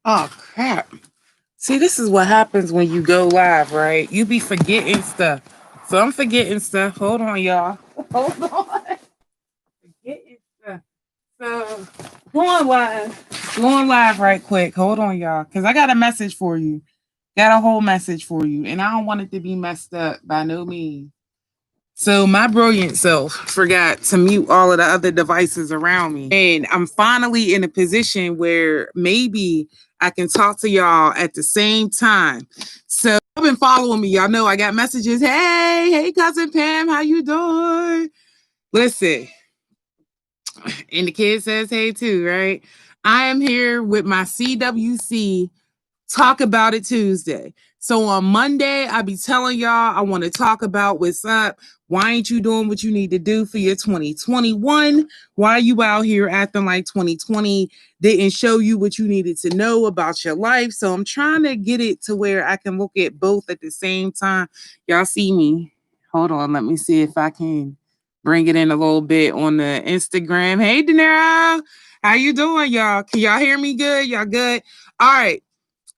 Oh crap. See, this is what happens when you go live, right? You be forgetting stuff. So I'm forgetting stuff. Hold on, y'all. Hold on. Forgetting stuff. So going live. Going live right quick. Hold on, y'all. Cause I got a message for you. Got a whole message for you. And I don't want it to be messed up by no means. So my brilliant self forgot to mute all of the other devices around me. And I'm finally in a position where maybe I can talk to y'all at the same time. So y'all been following me. Y'all know I got messages. Hey, cousin Pam, how you doing? Listen, and the kid says hey too, right? I am here with my CWC Talk About It Tuesday. So on Monday, I'll be telling y'all I want to talk about what's up. Why ain't you doing what you need to do for your 2021? Why are you out here acting like 2020 didn't show you what you needed to know about your life? So I'm trying to get it to where I can look at both at the same time. Y'all see me? Hold on, let me see if I can bring it in a little bit on the Instagram. Hey, Daenerys, how you doing, y'all? Can y'all hear me good? Y'all good? All right.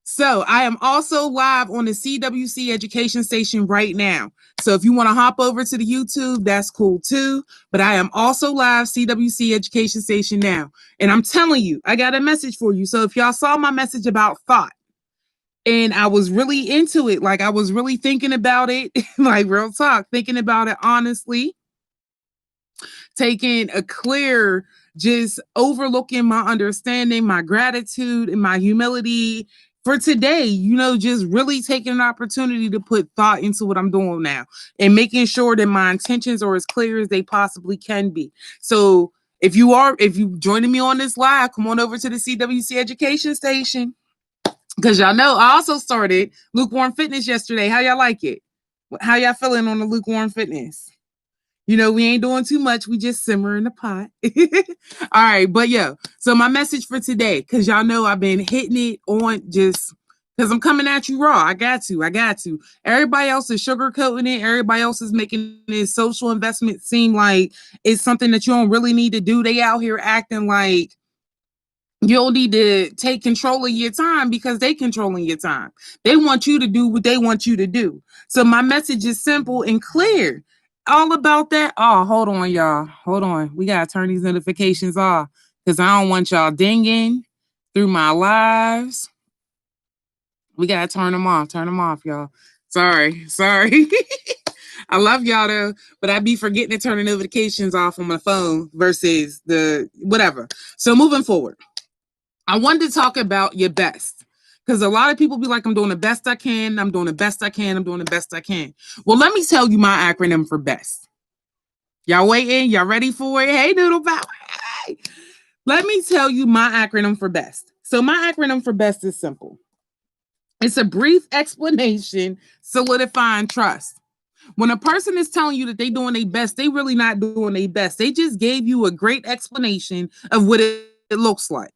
So I am also live on the CWC education station right now. So if you want to hop over to the YouTube, that's cool too. But I am also live CWC education station now. And I'm telling you, I got a message for you. So if y'all saw my message about thought and I was really into it, like I was really thinking about it, like real talk, thinking about it honestly, taking a clear, just overlooking my understanding, my gratitude, and my humility for today, just really taking an opportunity to put thought into what I'm doing now and making sure that my intentions are as clear as they possibly can be. So if you joining me on this live, come on over to the CWC Education Station. Because y'all know I also started Lukewarm Fitness yesterday. How y'all like it? How y'all feeling on the Lukewarm Fitness? We ain't doing too much. We just simmer in the pot. All right. But so my message for today, because y'all know I've been hitting it on just because I'm coming at you raw. I got to. Everybody else is sugarcoating it. Everybody else is making this social investment seem like it's something that you don't really need to do. They out here acting like you don't need to take control of your time because they controlling your time. They want you to do what they want you to do. So my message is simple and clear. All about that. Oh, hold on, y'all. Hold on. We gotta turn these notifications off because I don't want y'all dinging through my lives. We gotta turn them off. Turn them off, y'all. Sorry. I love y'all though, but I be forgetting to turn the notifications off on my phone versus the whatever. So moving forward. I wanted to talk about your best because a lot of people be like, I'm doing the best I can. I'm doing the best I can. I'm doing the best I can. Well, let me tell you my acronym for best. Y'all waiting? Y'all ready for it? Hey, Noodle Power. Hey. Let me tell you my acronym for best. So, my acronym for best is simple it's a brief explanation, solidifying trust. When a person is telling you that they're doing their best, they really not doing their best. They just gave you a great explanation of what it looks like.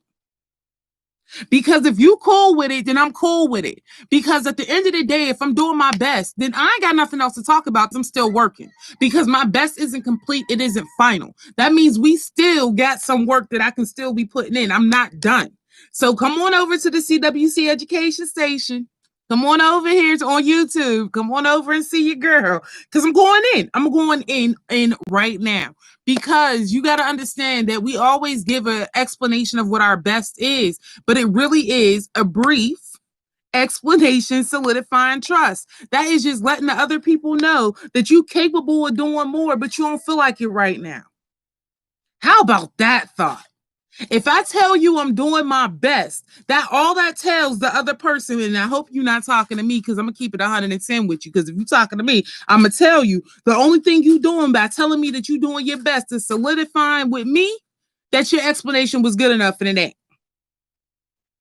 Because if you cool with it, then I'm cool with it. Because at the end of the day, if I'm doing my best, then I ain't got nothing else to talk about. I'm still working. Because my best isn't complete, it isn't final. That means we still got some work that I can still be putting in. I'm not done. So come on over to the CWC Education Station. Come on over here on YouTube. Come on over and see your girl. Because I'm going in. I'm going in right now because you got to understand that we always give an explanation of what our best is, but it really is a brief explanation solidifying trust. That is just letting the other people know that you're capable of doing more, but you don't feel like it right now. How about that thought? If I tell you I'm doing my best, that all that tells the other person, and I hope you're not talking to me because I'm gonna keep it 110 with you. Because if you're talking to me, I'm gonna tell you the only thing you're doing by telling me that you're doing your best is solidifying with me that your explanation was good enough and it ain't.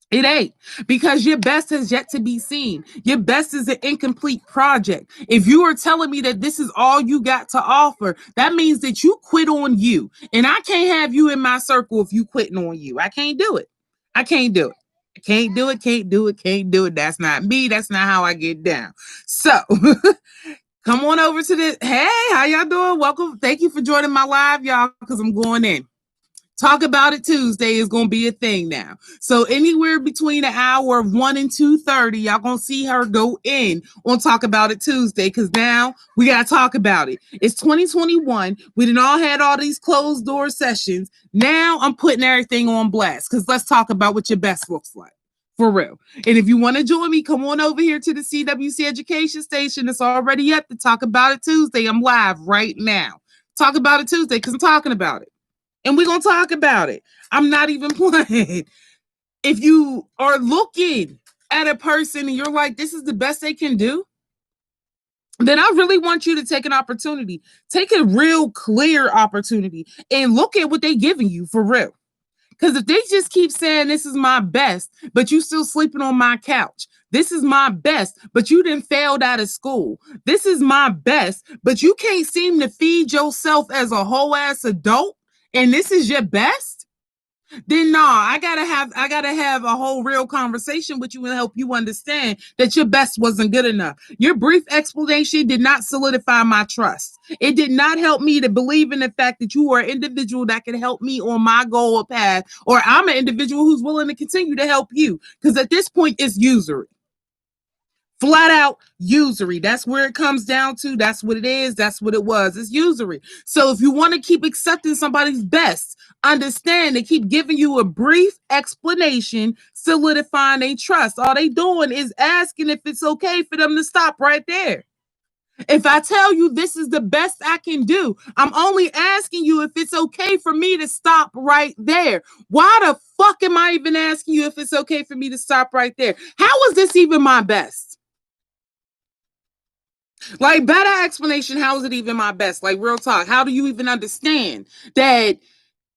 It ain't because your best has yet to be seen. Your best is an incomplete project. If you are telling me that this is all you got to offer, that means that you quit on you. And I can't have you in my circle if you quitting on you. I can't do it. I can't do it. I can't do it, can't do it, can't do it. That's not me. That's not how I get down. So come on over to the hey, how y'all doing? Welcome. Thank you for joining my live, y'all, because I'm going in. Talk About It Tuesday is going to be a thing now. So anywhere between the hour of 1 and 2:30, y'all going to see her go in on Talk About It Tuesday, because now we got to talk about it. It's 2021. We done all had all these closed door sessions. Now I'm putting everything on blast, because let's talk about what your best looks like. For real. And if you want to join me, come on over here to the CWC Education Station. It's already up to Talk About It Tuesday. I'm live right now. Talk About It Tuesday, because I'm talking about it. And we're going to talk about it. I'm not even playing. If you are looking at a person and you're like, this is the best they can do, then I really want you to take an opportunity. Take a real clear opportunity and look at what they're giving you for real. Because if they just keep saying this is my best, but you still sleeping on my couch. This is my best, but you done failed out of school. This is my best, but you can't seem to feed yourself as a whole ass adult. And this is your best, then no, I gotta have a whole real conversation with you and help you understand that your best wasn't good enough. Your brief explanation did not solidify my trust. It did not help me to believe in the fact that you are an individual that can help me on my goal path, or I'm an individual who's willing to continue to help you. Because at this point, it's usury. Flat out usury. That's where it comes down to. That's what it is. That's what it was. It's usury. So if you want to keep accepting somebody's best, understand they keep giving you a brief explanation, solidifying their trust. All they doing is asking if it's okay for them to stop right there. If I tell you this is the best I can do, I'm only asking you if it's okay for me to stop right there. Why the fuck am I even asking you if it's okay for me to stop right there? How is this even my best? Like, better explanation. How is it even my best? Like, real talk. How do you even understand that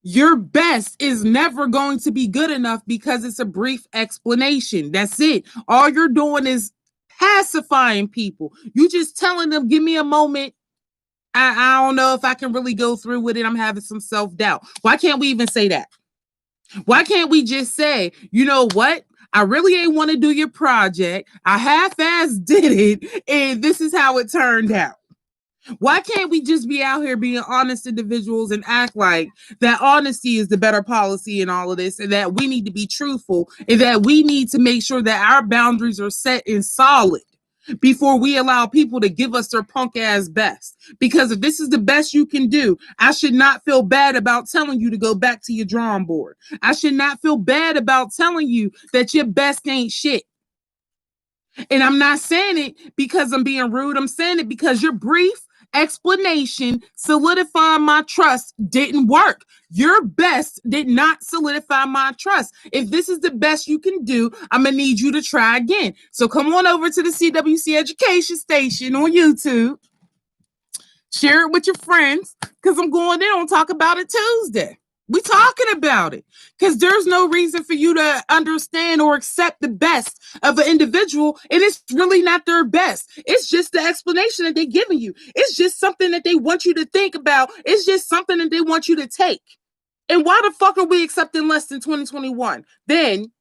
your best is never going to be good enough because it's a brief explanation? That's it. All you're doing is pacifying people. You just telling them, give me a moment. I don't know if I can really go through with it. I'm having some self-doubt. Why can't we even say that? Why can't we just say, you know what? I really ain't want to do your project. I half-ass did it, and this is how it turned out. Why can't we just be out here being honest individuals and act like that honesty is the better policy in all of this, and that we need to be truthful, and that we need to make sure that our boundaries are set and solid before we allow people to give us their punk ass best? Because if this is the best you can do, I should not feel bad about telling you to go back to your drawing board. I should not feel bad about telling you that your best ain't shit. And I'm not saying it because I'm being rude. I'm saying it because your brief explanation solidifying my trust didn't work. Your best did not solidify my trust. If this is the best you can do, I'm going to need you to try again. So come on over to the CWC Education Station on YouTube. Share it with your friends, because I'm going in on Talk About It Tuesday. We talking about it because there's no reason for you to understand or accept the best of an individual, and it's really not their best. It's just the explanation that they're giving you. It's just something that they want you to think about. It's just something that they want you to take. And why the fuck are we accepting less than 2021? Then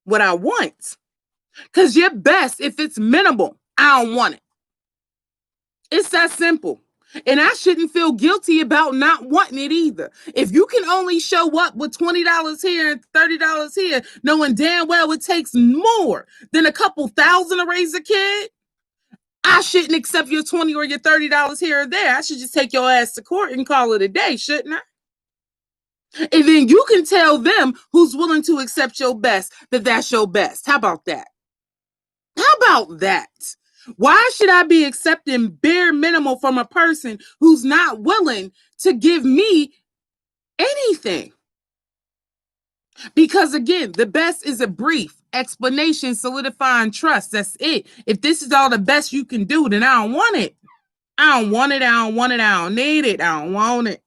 what I want, because your best, if it's minimal, I don't want it. It's that simple. And I shouldn't feel guilty about not wanting it either. If you can only show up with $20 here and $30 here, knowing damn well it takes more than a couple thousand to raise a kid, I shouldn't accept your $20 or your $30 here or there. I should just take your ass to court and call it a day, shouldn't I? And then you can tell them who's willing to accept your best that that's your best. How about that? How about that? Why should I be accepting bare minimum from a person who's not willing to give me anything? Because again, the best is a brief explanation, solidifying trust. That's it. If this is all the best you can do, then I don't want it. I don't want it. I don't want it. I don't need it. I don't want it.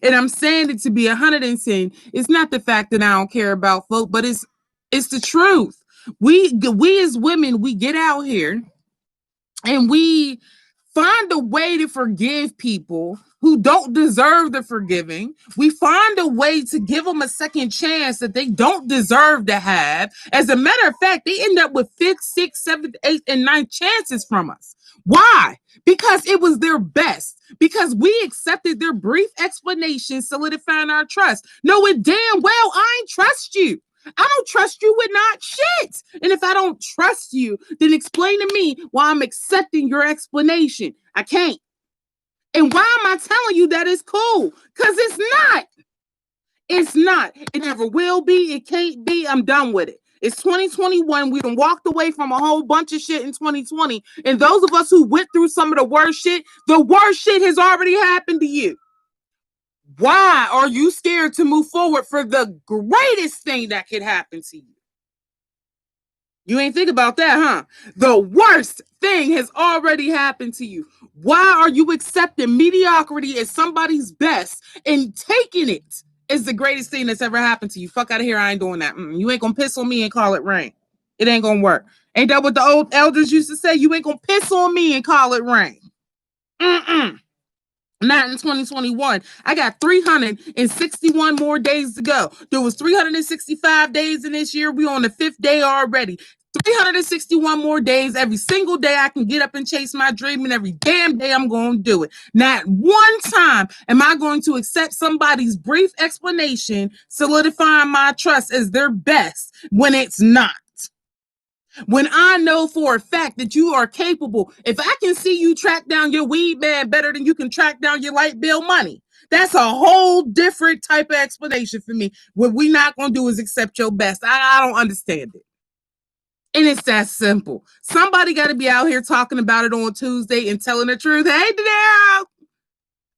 And I'm saying it to be 110. It's not the fact that I don't care about folk, but it's the truth. We as women, we get out here and we find a way to forgive people who don't deserve the forgiving. We find a way to give them a second chance that they don't deserve to have. As a matter of fact, they end up with fifth, sixth, seventh, eighth, and ninth chances from us. Why? Because it was their best. Because we accepted their brief explanation, solidifying our trust. Knowing damn well I ain't trust you. I don't trust you with not shit. And if I don't trust you, then explain to me why I'm accepting your explanation. I can't. And why am I telling you that it's cool? Because it's not. It's not. It never will be. It can't be. I'm done with it. It's 2021. We done walked away from a whole bunch of shit in 2020. And those of us who went through some of the worst shit has already happened to you. Why are you scared to move forward for the greatest thing that could happen to you? You ain't think about that, huh? The worst thing has already happened to you. Why are you accepting mediocrity as somebody's best and taking it as the greatest thing that's ever happened to you? Fuck out of here. I ain't doing that. You ain't gonna piss on me and call it rain. It ain't gonna work. Ain't that what the old elders used to say? You ain't gonna piss on me and call it rain. Not in 2021. I got 361 more days to go. There was 365 days in this year. We on the 5th day already. 361 more days. Every single day I can get up and chase my dream, and every damn day I'm going to do it. Not one time am I going to accept somebody's brief explanation, solidifying my trust as their best when it's not. When I know for a fact that you are capable, if I can see you track down your weed man better than you can track down your light bill money, that's a whole different type of explanation for me. What we not going to do is accept your best. I don't understand it. And it's that simple. Somebody got to be out here talking about it on Tuesday and telling the truth. Hey, Daryl,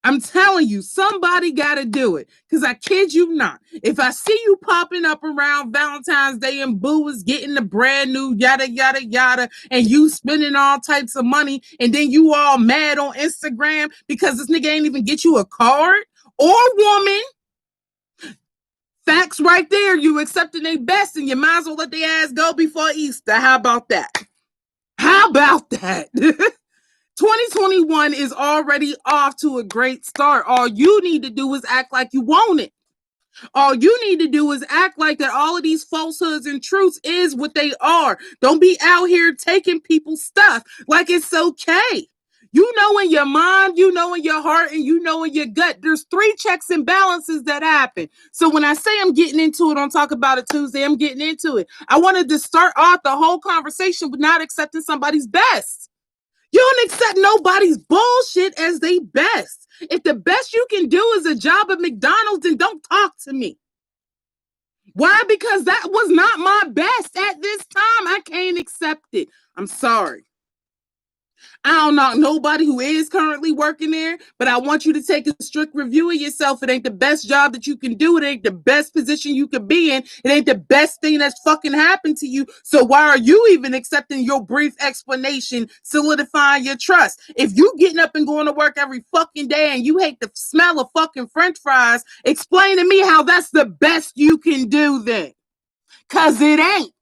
I'm telling you, somebody got to do it. Because I kid you not. If I see you popping up around Valentine's Day and Boo is getting the brand new yada, yada, yada, and you spending all types of money, and then you all mad on Instagram because this nigga ain't even get you a card or woman, facts right there. You accepting their best, and you might as well let their ass go before Easter. How about that? How about that? 2021 is already off to a great start. All you need to do is act like you want it. All you need to do is act like that all of these falsehoods and truths is what they are. Don't be out here taking people's stuff like it's okay. You know in your mind, you know in your heart, and you know in your gut, there's 3 checks and balances that happen. So when I say I'm getting into it on Talk About It Tuesday, I'm getting into it. I wanted to start off the whole conversation with not accepting somebody's best. You don't accept nobody's bullshit as they best. If the best you can do is a job at McDonald's, then don't talk to me. Why? Because that was not my best at this time. I can't accept it. I'm sorry. I don't know nobody who is currently working there, but I want you to take a strict review of yourself. It ain't the best job that you can do. It ain't the best position you could be in. It ain't the best thing that's fucking happened to you. So why are you even accepting your brief explanation, solidifying your trust? If you getting up and going to work every fucking day and you hate the smell of fucking French fries, explain to me how that's the best you can do then. Cause it ain't.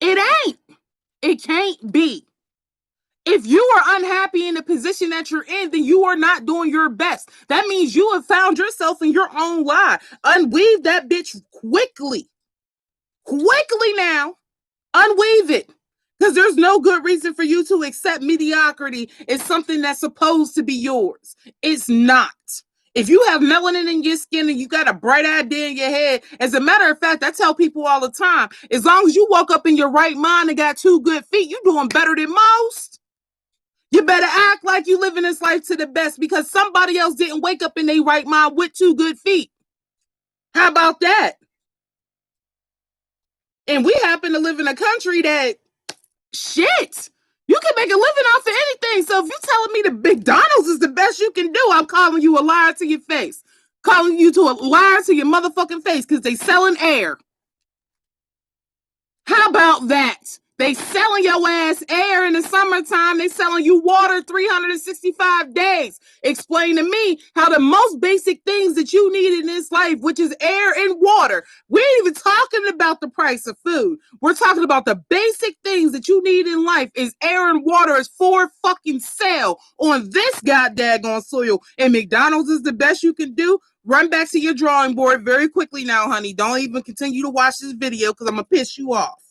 It ain't. It can't be. If you are unhappy in the position that you're in, then you are not doing your best. That means you have found yourself in your own lie. Unweave that bitch quickly. Quickly now. Unweave it. Because there's no good reason for you to accept mediocrity as something that's supposed to be yours. It's not. If you have melanin in your skin and you got a bright idea in your head, as a matter of fact, I tell people all the time, as long as you woke up in your right mind and got 2 good feet, you're doing better than most. You better act like you living this life to the best because somebody else didn't wake up in their right mind with 2 good feet. How about that? And we happen to live in a country that, shit, you can make a living off of anything. So if you're telling me the McDonald's is the best you can do, I'm calling you a liar to your face. Calling you to a liar to your motherfucking face because they selling air. How about that? They selling your ass air in the summertime. They selling you water 365 days. Explain to me how the most basic things that you need in this life, which is air and water. We ain't even talking about the price of food. We're talking about the basic things that you need in life is air and water is for fucking sale on this goddamn soil. And McDonald's is the best you can do. Run back to your drawing board very quickly now, honey. Don't even continue to watch this video because I'm going to piss you off.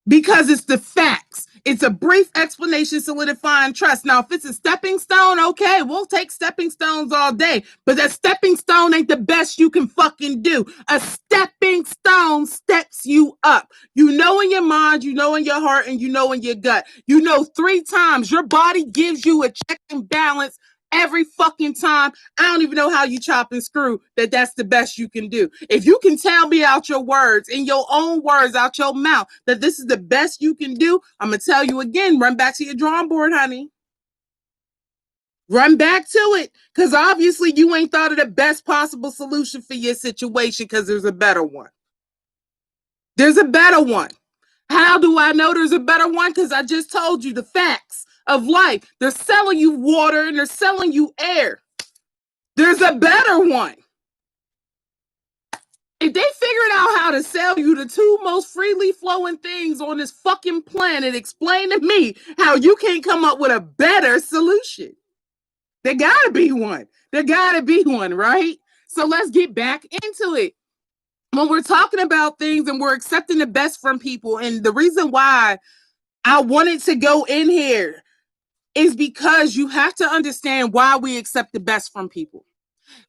Because it's the facts. It's a brief explanation solidifying trust. Now, if it's a stepping stone, okay, we'll take stepping stones all day. But that stepping stone ain't the best you can fucking do. A stepping stone steps you up. You know in your mind, you know in your heart, and you know in your gut. You know 3 times. Your body gives you a check and balance every fucking time. I don't even know how you chop and screw that's the best you can do. If you can tell me out your words, in your own words, out your mouth, that this is the best you can do, I'm going to tell you again, run back to your drawing board, honey. Run back to it. Because obviously you ain't thought of the best possible solution for your situation because there's a better one. There's a better one. How do I know there's a better one? Because I just told you the facts of life. They're selling you water and they're selling you air. There's a better one. If they figured out how to sell you the 2 most freely flowing things on this fucking planet, explain to me how you can't come up with a better solution. There gotta be one. There gotta be one, right? So let's get back into it. When we're talking about things and we're accepting the best from people, and the reason why I wanted to go in here is because you have to understand why we accept the best from people.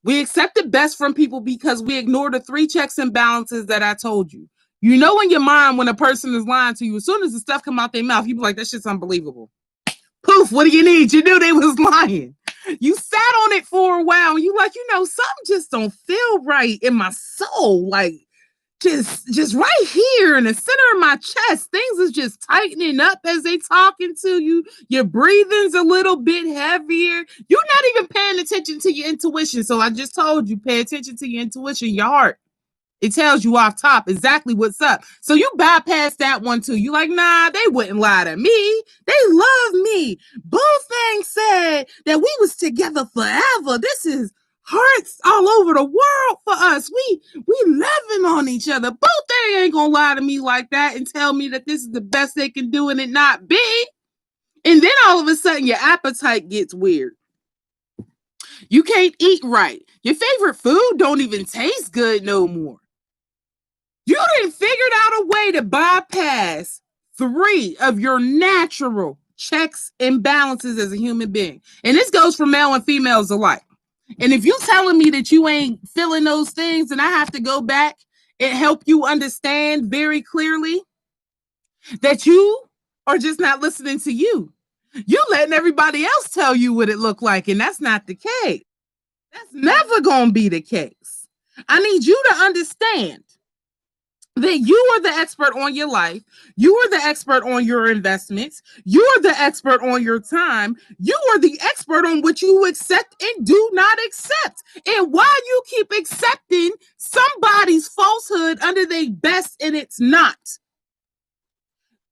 We accept the best from people because we ignore the 3 checks and balances that I told you. You know in your mind when a person is lying to you, as soon as the stuff come out their mouth, you be like, that shit's unbelievable. Poof, what do you need? You knew they was lying. You sat on it for a while and you like, something just don't feel right in my soul. Like, just right here in the center of my chest, things is just tightening up as they talking to you. Your breathing's a little bit heavier. You're not even paying attention to your intuition. So I just told you, pay attention to your intuition, your heart. It tells you off top exactly what's up. So you bypass that one too. You like, nah, they wouldn't lie to me. They love me. Both things said that we was together forever. This is hearts all over the world for us. We loving on each other. Both they ain't gonna lie to me like that and tell me that this is the best they can do and it not be. And then all of a sudden your appetite gets weird. You can't eat right. Your favorite food don't even taste good no more. You done figured out a way to bypass 3 of your natural checks and balances as a human being. And this goes for male and females alike. And if you telling me that you ain't feeling those things, then I have to go back and help you understand very clearly that you are just not listening to you. You letting everybody else tell you what it looked like, and that's not the case. That's never going to be the case. I need you to understand that you are the expert on your life. You are the expert on your investments. You are the expert on your time. You are the expert on what you accept and do not accept. And why you keep accepting somebody's falsehood under their best and it's not.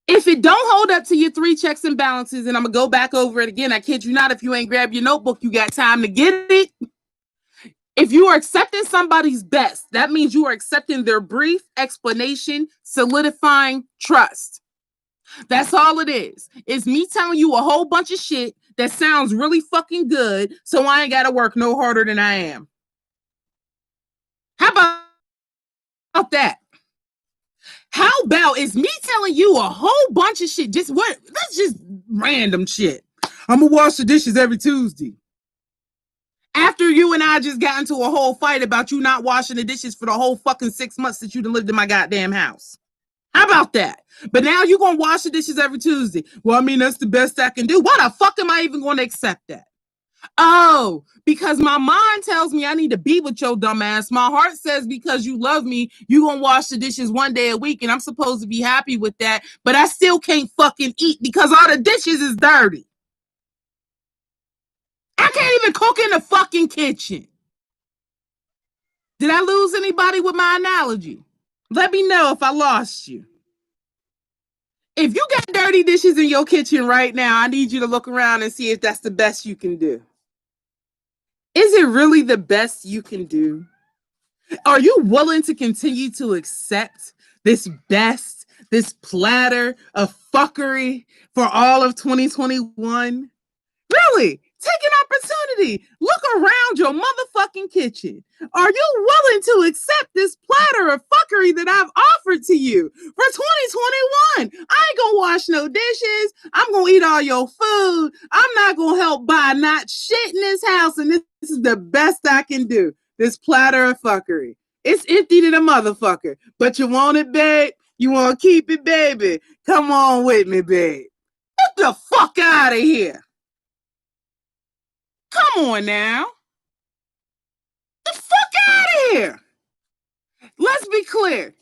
If it don't hold up to your 3 checks and balances, and I'm going to go back over it again, I kid you not, if you ain't grabbed your notebook, you got time to get it. If you are accepting somebody's best, that means you are accepting their brief explanation, solidifying trust. That's all it is. It's me telling you a whole bunch of shit that sounds really fucking good, so I ain't got to work no harder than I am. How about that? How about it's me telling you a whole bunch of shit, that's just random shit. I'm going to wash the dishes every Tuesday. After you and I just got into a whole fight about you not washing the dishes for the whole fucking 6 months that you done lived in my goddamn house. How about that? But now you're going to wash the dishes every Tuesday. Well, I mean, that's the best I can do. Why the fuck am I even going to accept that? Oh, because my mind tells me I need to be with your dumb ass. My heart says because you love me, you're going to wash the dishes 1 day a week, and I'm supposed to be happy with that. But I still can't fucking eat because all the dishes is dirty. I can't even cook in the fucking kitchen. Did I lose anybody with my analogy? Let me know if I lost you. If you got dirty dishes in your kitchen right now, I need you to look around and see if that's the best you can do. Is it really the best you can do? Are you willing to continue to accept this platter of fuckery for all of 2021? Really, take an opportunity. Look around your motherfucking kitchen. Are you willing to accept this platter of fuckery that I've offered to you for 2021? I ain't gonna wash no dishes. I'm gonna eat all your food. I'm not gonna help buy not shit in this house, and this is the best I can do. This platter of fuckery. It's empty to the motherfucker, but you want it, babe? You want to keep it, baby? Come on with me, babe. Get the fuck out of here. Come on now. The fuck out of here. Let's be clear.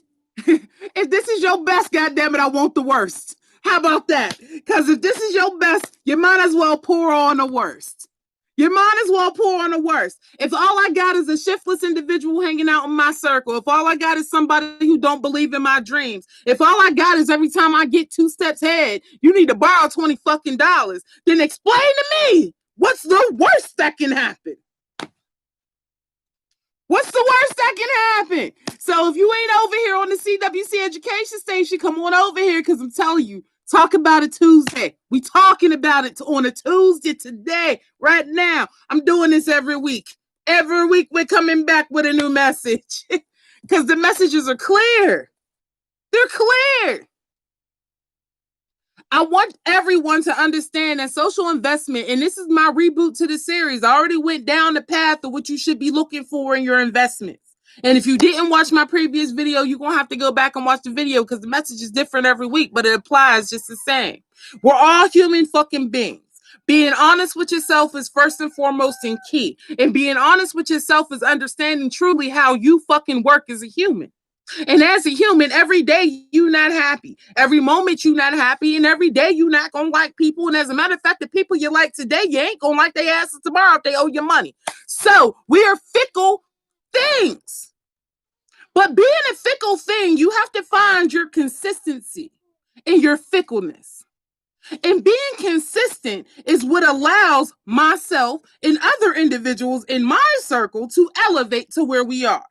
If this is your best, goddammit, I want the worst. How about that? Because if this is your best, you might as well pour on the worst. You might as well pour on the worst. If all I got is a shiftless individual hanging out in my circle, if all I got is somebody who don't believe in my dreams, if all I got is every time I get 2 steps ahead, you need to borrow $20 fucking dollars, then explain to me what's the worst that can happen. What's the worst that can happen? So if you ain't over here on the CWC education station, come on over here, because I'm telling you, talk about it Tuesday. We talking about it on a Tuesday today, right now. I'm doing this every week. Every week we're coming back with a new message because the messages are clear. They're clear. I want everyone to understand that social investment, and this is my reboot to the series, I already went down the path of what you should be looking for in your investments. And if you didn't watch my previous video, you're going to have to go back and watch the video because the message is different every week, but it applies just the same. We're all human fucking beings. Being honest with yourself is first and foremost and key. And being honest with yourself is understanding truly how you fucking work as a human. And as a human, every day you not happy. Every moment you not happy. And every day you not going to like people. And as a matter of fact, the people you like today, you ain't going to like their asses tomorrow if they owe you money. So we are fickle things. But being a fickle thing, you have to find your consistency in your fickleness. And being consistent is what allows myself and other individuals in my circle to elevate to where we are.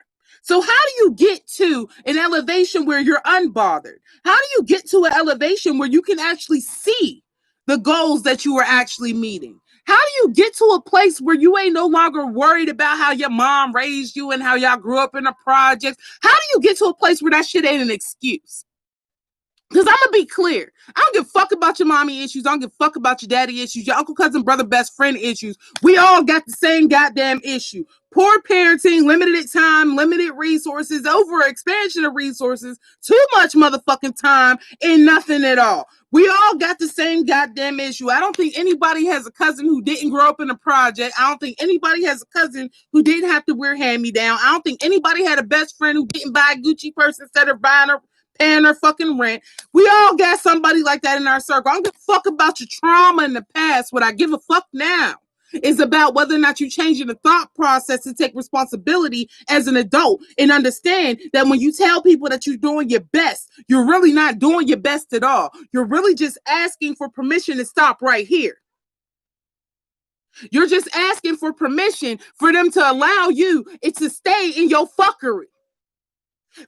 So how do you get to an elevation where you're unbothered? How do you get to an elevation where you can actually see the goals that you are actually meeting? How do you get to a place where you ain't no longer worried about how your mom raised you and how y'all grew up in a project? How do you get to a place where that shit ain't an excuse? Because I'm going to be clear. I don't give a fuck about your mommy issues. I don't give a fuck about your daddy issues, your uncle, cousin, brother, best friend issues. We all got the same goddamn issue. Poor parenting, limited time, limited resources, over expansion of resources, too much motherfucking time, and nothing at all. We all got the same goddamn issue. I don't think anybody has a cousin who didn't grow up in a project. I don't think anybody has a cousin who didn't have to wear hand-me-down. I don't think anybody had a best friend who didn't buy a Gucci purse instead of paying her fucking rent. We all got somebody like that in our circle. I don't give a fuck about your trauma in the past. What I give a fuck now is about whether or not you're changing the thought process to take responsibility as an adult and understand that when you tell people that you're doing your best, you're really not doing your best at all. You're really just asking for permission to stop right here. You're just asking for permission for them to allow you to stay in your fuckery.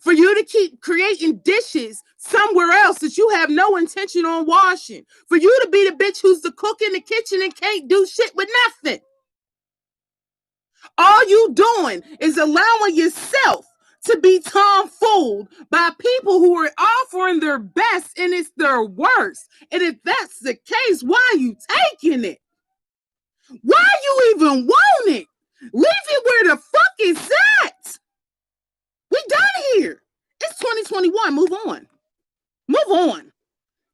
For you to keep creating dishes somewhere else that you have no intention on washing. For you to be the bitch who's the cook in the kitchen and can't do shit with nothing. All you doing is allowing yourself to be tomfooled by people who are offering their best and it's their worst. And if that's the case, why are you taking it? Why you even want it? Leave it where the fuck is that? We done here. It's 2021. Move on. Move on.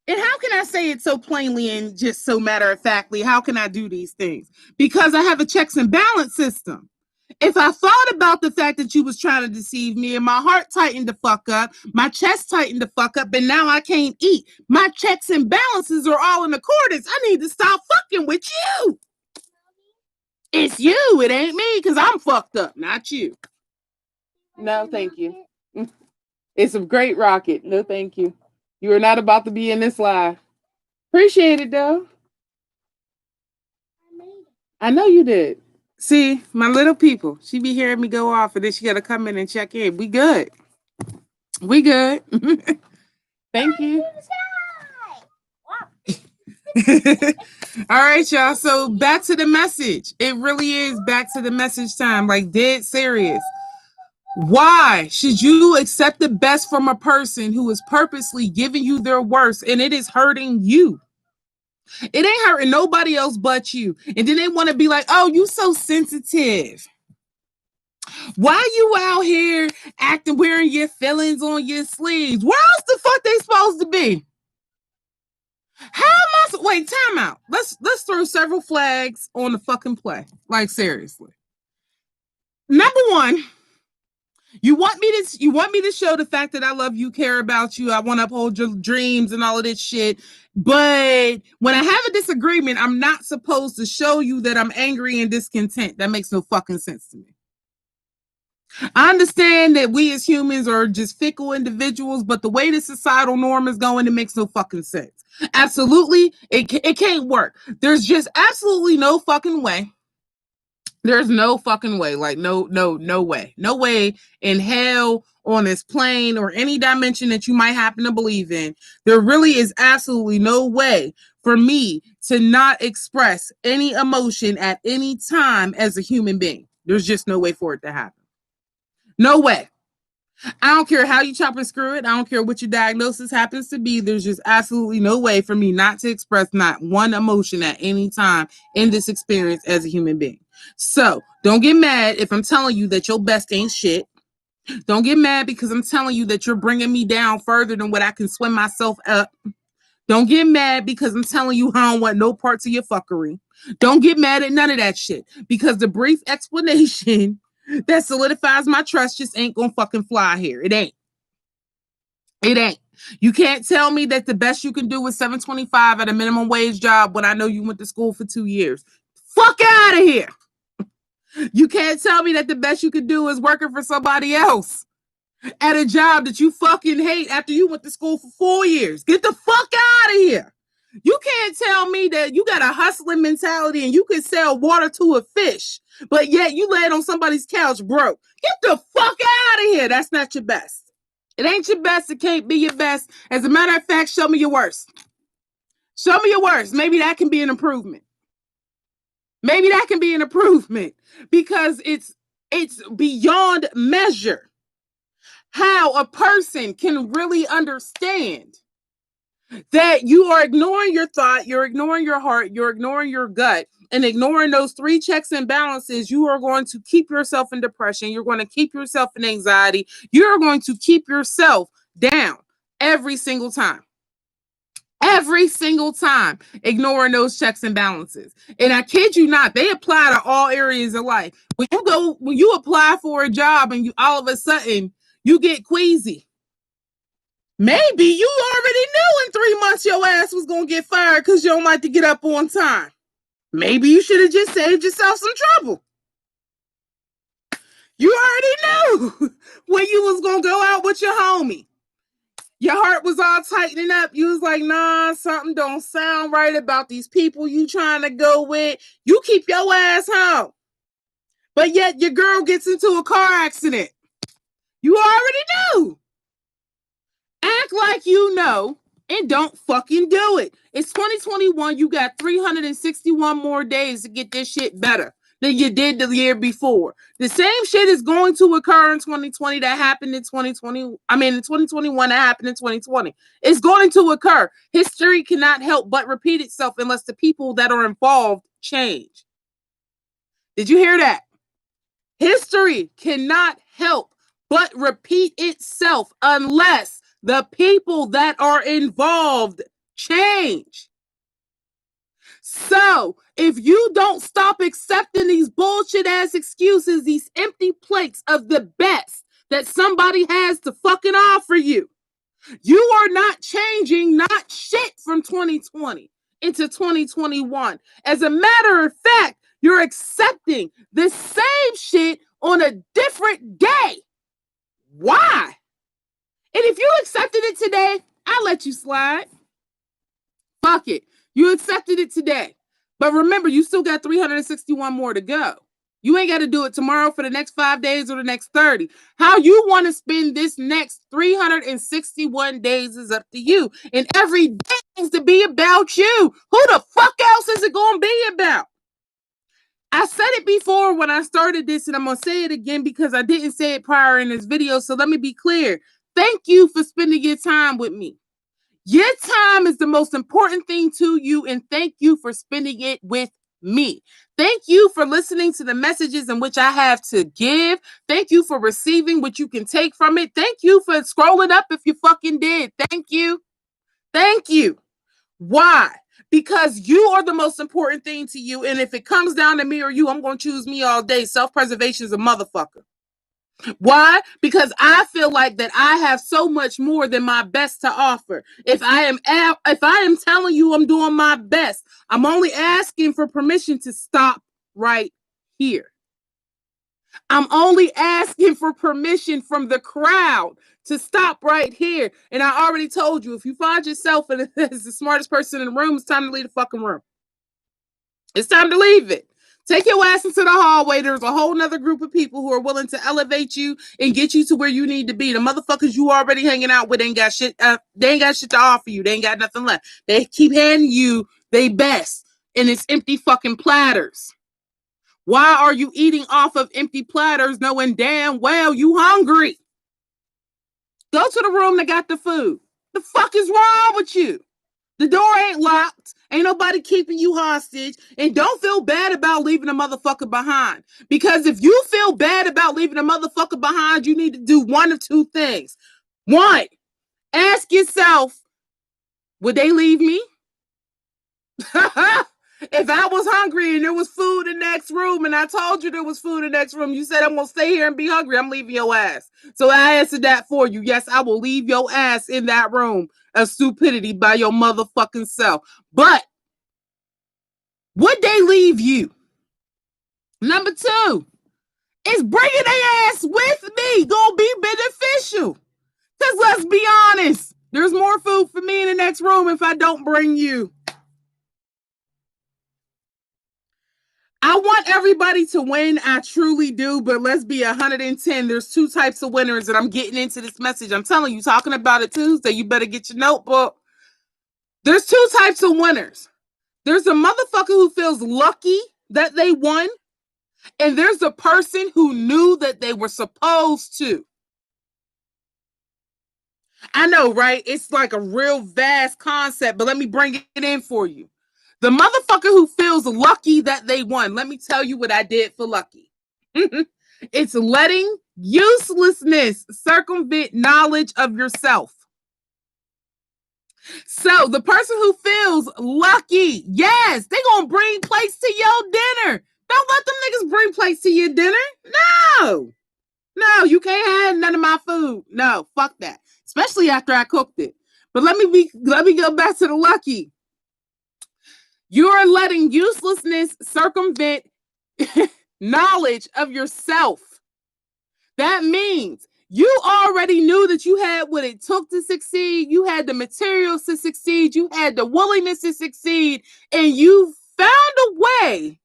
And how can I say it so plainly and just so matter of factly? How can I do these things? Because I have a checks and balance system. If I thought about the fact that you was trying to deceive me and my heart tightened the fuck up, my chest tightened the fuck up, and now I can't eat, my checks and balances are all in accordance. I need to stop fucking with you. It's you. It ain't me because I'm fucked up, not you. No, thank you. It's a great rocket. No, thank you. You are not about to be in this live. Appreciate it though. I know you did. See, my little people, she be hearing me go off and then she gotta come in and check in. We good. We good. Thank you. All right, y'all. So back to the message. It really is back to the message time, like dead serious. Why should you accept the best from a person who is purposely giving you their worst and it is hurting you? It ain't hurting nobody else but you. And then they want to be like, oh, you so sensitive. Why you out here acting wearing your feelings on your sleeves? Where else the fuck they supposed to be? How am I wait, time out. Let's throw several flags on the fucking play. Like seriously. Number one, you want me to show the fact that I love you, care about you, I want to uphold your dreams and all of this shit. But when I have a disagreement, I'm not supposed to show you that I'm angry and discontent. That makes no fucking sense to me. I understand that we as humans are just fickle individuals, but the way the societal norm is going, it makes no fucking sense. Absolutely, it can't work. There's just absolutely no fucking way. There's no fucking way. Like, no way. No way in hell, on this plane, or any dimension that you might happen to believe in. There really is absolutely no way for me to not express any emotion at any time as a human being. There's just no way for it to happen. No way. I don't care how you chop and screw it. I don't care what your diagnosis happens to be. There's just absolutely no way for me not to express not one emotion at any time in this experience as a human being. So don't get mad if I'm telling you that your best ain't shit. Don't get mad because I'm telling you that you're bringing me down further than what I can swim myself up. Don't get mad because I'm telling you I don't want no parts of your fuckery. Don't get mad at none of that shit because the brief explanation that solidifies my trust just ain't gonna fucking fly here. It ain't. It ain't. You can't tell me that the best you can do is $7.25 at a minimum wage job when I know you went to school for 2 years. Fuck out of here. You can't tell me that the best you can do is working for somebody else at a job that you fucking hate after you went to school for 4 years. Get the fuck out of here. You can't tell me that you got a hustling mentality and you can sell water to a fish, but yet you laid on somebody's couch broke. Get the fuck out of here. That's not your best. It ain't your best. It can't be your best. As a matter of fact, show me your worst. Show me your worst. Maybe that can be an improvement. Maybe that can be an improvement because it's beyond measure how a person can really understand that you are ignoring your thought, you're ignoring your heart, you're ignoring your gut, and ignoring those 3 checks and balances. You are going to keep yourself in depression. You're going to keep yourself in anxiety. You're going to keep yourself down every single time. Every single time, ignoring those checks and balances. And I kid you not, they apply to all areas of life. When you apply for a job and you all of a sudden you get queasy. Maybe you already knew in 3 months your ass was gonna get fired because you don't like to get up on time. Maybe you should have just saved yourself some trouble. You already knew when you was gonna go out with your homie. Your heart was all tightening up. You was like, nah, something don't sound right about these people you trying to go with. You keep your ass home. But yet your girl gets into a car accident. You already knew. Act like you know and don't fucking do it. It's 2021. You got 361 more days to get this shit better than you did the year before. The same shit is going to occur in 2020 that happened in 2020. I mean, in 2021 that happened in 2020. It's going to occur. History cannot help but repeat itself unless the people that are involved change. Did you hear that? History cannot help but repeat itself unless the people that are involved change. So, if you don't stop accepting these bullshit ass excuses, these empty plates of the best that somebody has to fucking offer you, you are not changing not shit from 2020 into 2021. As a matter of fact, you're accepting the same shit on a different day. Why? And if you accepted it today, I I'll let you slide. Fuck it. You accepted it today. But remember, you still got 361 more to go. You ain't got to do it tomorrow for the next 5 days or the next 30. How you want to spend this next 361 days is up to you. And every day needs to be about you. Who the fuck else is it going to be about? I said it before when I started this, and I'm going to say it again because I didn't say it prior in this video. So let me be clear. Thank you for spending your time with me. Your time is the most important thing to you, and thank you for spending it with me. Thank you for listening to the messages in which I have to give. Thank you for receiving what you can take from it. Thank you for scrolling up if you fucking did. Thank you. Thank you. Why? Because you are the most important thing to you, and if it comes down to me or you, I'm going to choose me all day. Self-preservation is a motherfucker. Why? Because I feel like that I have so much more than my best to offer. If I am telling you I'm doing my best, I'm only asking for permission to stop right here. I'm only asking for permission from the crowd to stop right here. And I already told you, if you find yourself as the smartest person in the room, it's time to leave the fucking room. It's time to leave it. Take your ass into the hallway. There's a whole nother group of people who are willing to elevate you and get you to where you need to be. The motherfuckers you already hanging out with ain't got shit. They ain't got shit to offer you. They ain't got nothing left. They keep handing you they best, and it's empty fucking platters. Why are you eating off of empty platters knowing damn well you hungry? Go to the room that got the food. The fuck is wrong with you? The door ain't locked. Ain't nobody keeping you hostage. And don't feel bad about leaving a motherfucker behind. Because if you feel bad about leaving a motherfucker behind, you need to do one of two things. One, ask yourself, would they leave me? If I was hungry and there was food in the next room and I told you there was food in the next room, you said I'm going to stay here and be hungry, I'm leaving your ass. So I answered that for you. Yes, I will leave your ass in that room of stupidity by your motherfucking self. But would they leave you? Number two is bringing their ass with me gonna be beneficial. Because let's be honest, there's more food for me in the next room if I don't bring you. I want everybody to win. I truly do, but let's be 110. There's two types of winners, and I'm getting into this message. I'm telling you, talking about it Tuesday, you better get your notebook. There's two types of winners. There's a motherfucker who feels lucky that they won, and there's a person who knew that they were supposed to. I know, right? It's like a real vast concept, but let me bring it in for you. The motherfucker who feels lucky that they won. Let me tell you what I did for lucky. It's letting uselessness circumvent knowledge of yourself. So the person who feels lucky, yes, they gonna bring plates to your dinner. Don't let them niggas bring plates to your dinner. No, you can't have none of my food. No, fuck that. Especially after I cooked it. But let me go back to the lucky. You're letting uselessness circumvent knowledge of yourself. That means you already knew that you had what it took to succeed. You had the materials to succeed. You had the willingness to succeed. And you found a way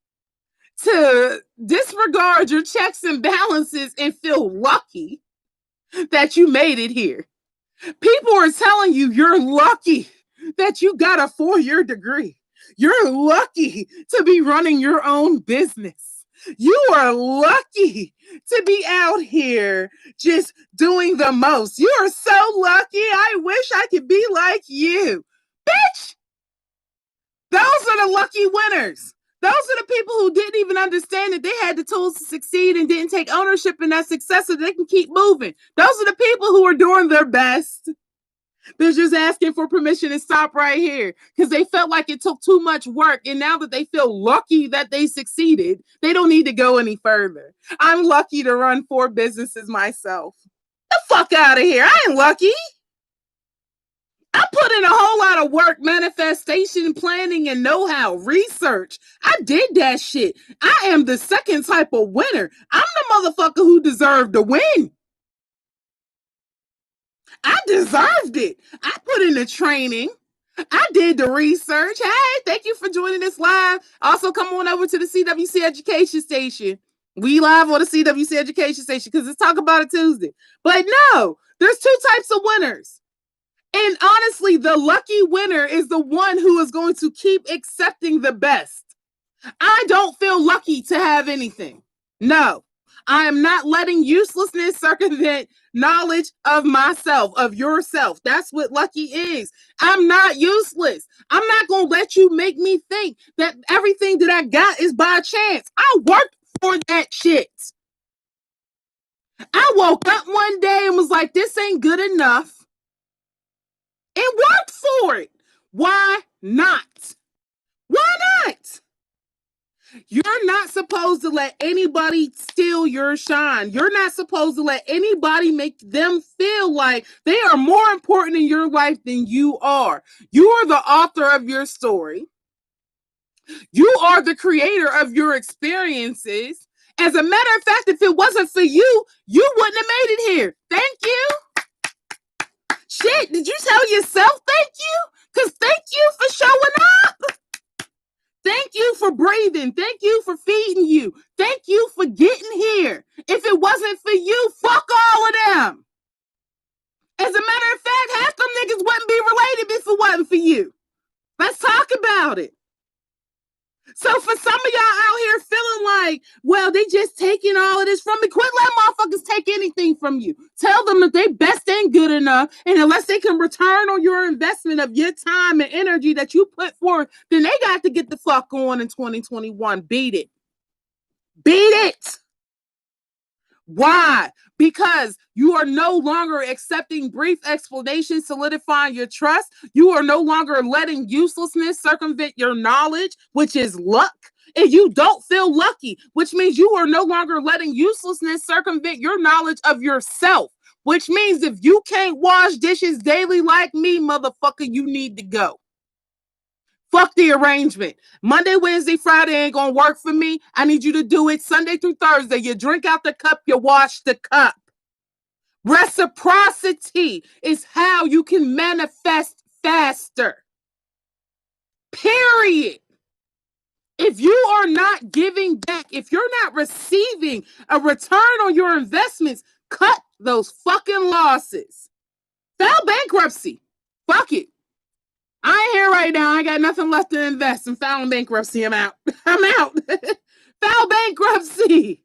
to disregard your checks and balances and feel lucky that you made it here. People are telling you you're lucky that you got a 4-year degree. You're lucky to be running your own business. You are lucky to be out here just doing the most. You are so lucky. I wish I could be like you. Bitch! Those are the lucky winners. Those are the people who didn't even understand that they had the tools to succeed and didn't take ownership in that success so they can keep moving. Those are the people who are doing their best. They're just asking for permission to stop right here because they felt like it took too much work. And now that they feel lucky that they succeeded, they don't need to go any further. I'm lucky to run 4 businesses myself. The fuck out of here. I ain't lucky. I put in a whole lot of work, manifestation, planning, and know-how, research. I did that shit. I am the second type of winner. I'm the motherfucker who deserved to win. I deserved it. I put in the training. I did the research. Hey, thank you for joining us live. Also, come on over to the CWC Education Station. We live on the CWC Education Station because it's Talk About It Tuesday. But no, there's two types of winners. And honestly, the lucky winner is the one who is going to keep accepting the best. I don't feel lucky to have anything. No, I am not letting uselessness circumvent knowledge of myself, of yourself. That's what lucky is. I'm not useless. I'm not going to let you make me think that everything that I got is by chance. I worked for that shit. I woke up one day and was like, this ain't good enough. And worked for it. Why not? Why not? You're not supposed to let anybody steal your shine. You're not supposed to let anybody make them feel like they are more important in your life than you are. You are the author of your story. You are the creator of your experiences. As a matter of fact, if it wasn't for you, you wouldn't have made it here. Thank you. Shit, did you tell yourself thank you? Because thank you for showing up. Thank you for breathing. Thank you for feeding you. Thank you for getting here. If it wasn't for you, fuck all of them. As a matter of fact, half them niggas wouldn't be related if it wasn't for you. Let's talk about it. So for some of y'all out here feeling like, well, they just taking all of this from me. Quit letting motherfuckers take anything from you. Tell them that they best ain't good enough. And unless they can return on your investment of your time and energy that you put forth, then they got to get the fuck on in 2021. Beat it. Beat it. Why? Because you are no longer accepting brief explanations, solidifying your trust. You are no longer letting uselessness circumvent your knowledge, which is luck. And you don't feel lucky, which means you are no longer letting uselessness circumvent your knowledge of yourself, which means if you can't wash dishes daily like me, motherfucker, you need to go. Fuck the arrangement. Monday, Wednesday, Friday ain't gonna work for me. I need you to do it Sunday through Thursday. You drink out the cup, you wash the cup. Reciprocity is how you can manifest faster. Period. If you are not giving back, if you're not receiving a return on your investments, cut those fucking losses. File bankruptcy. Fuck it. I ain't here right now. I got nothing left to invest. I'm filing bankruptcy. I'm out. I'm out. File bankruptcy.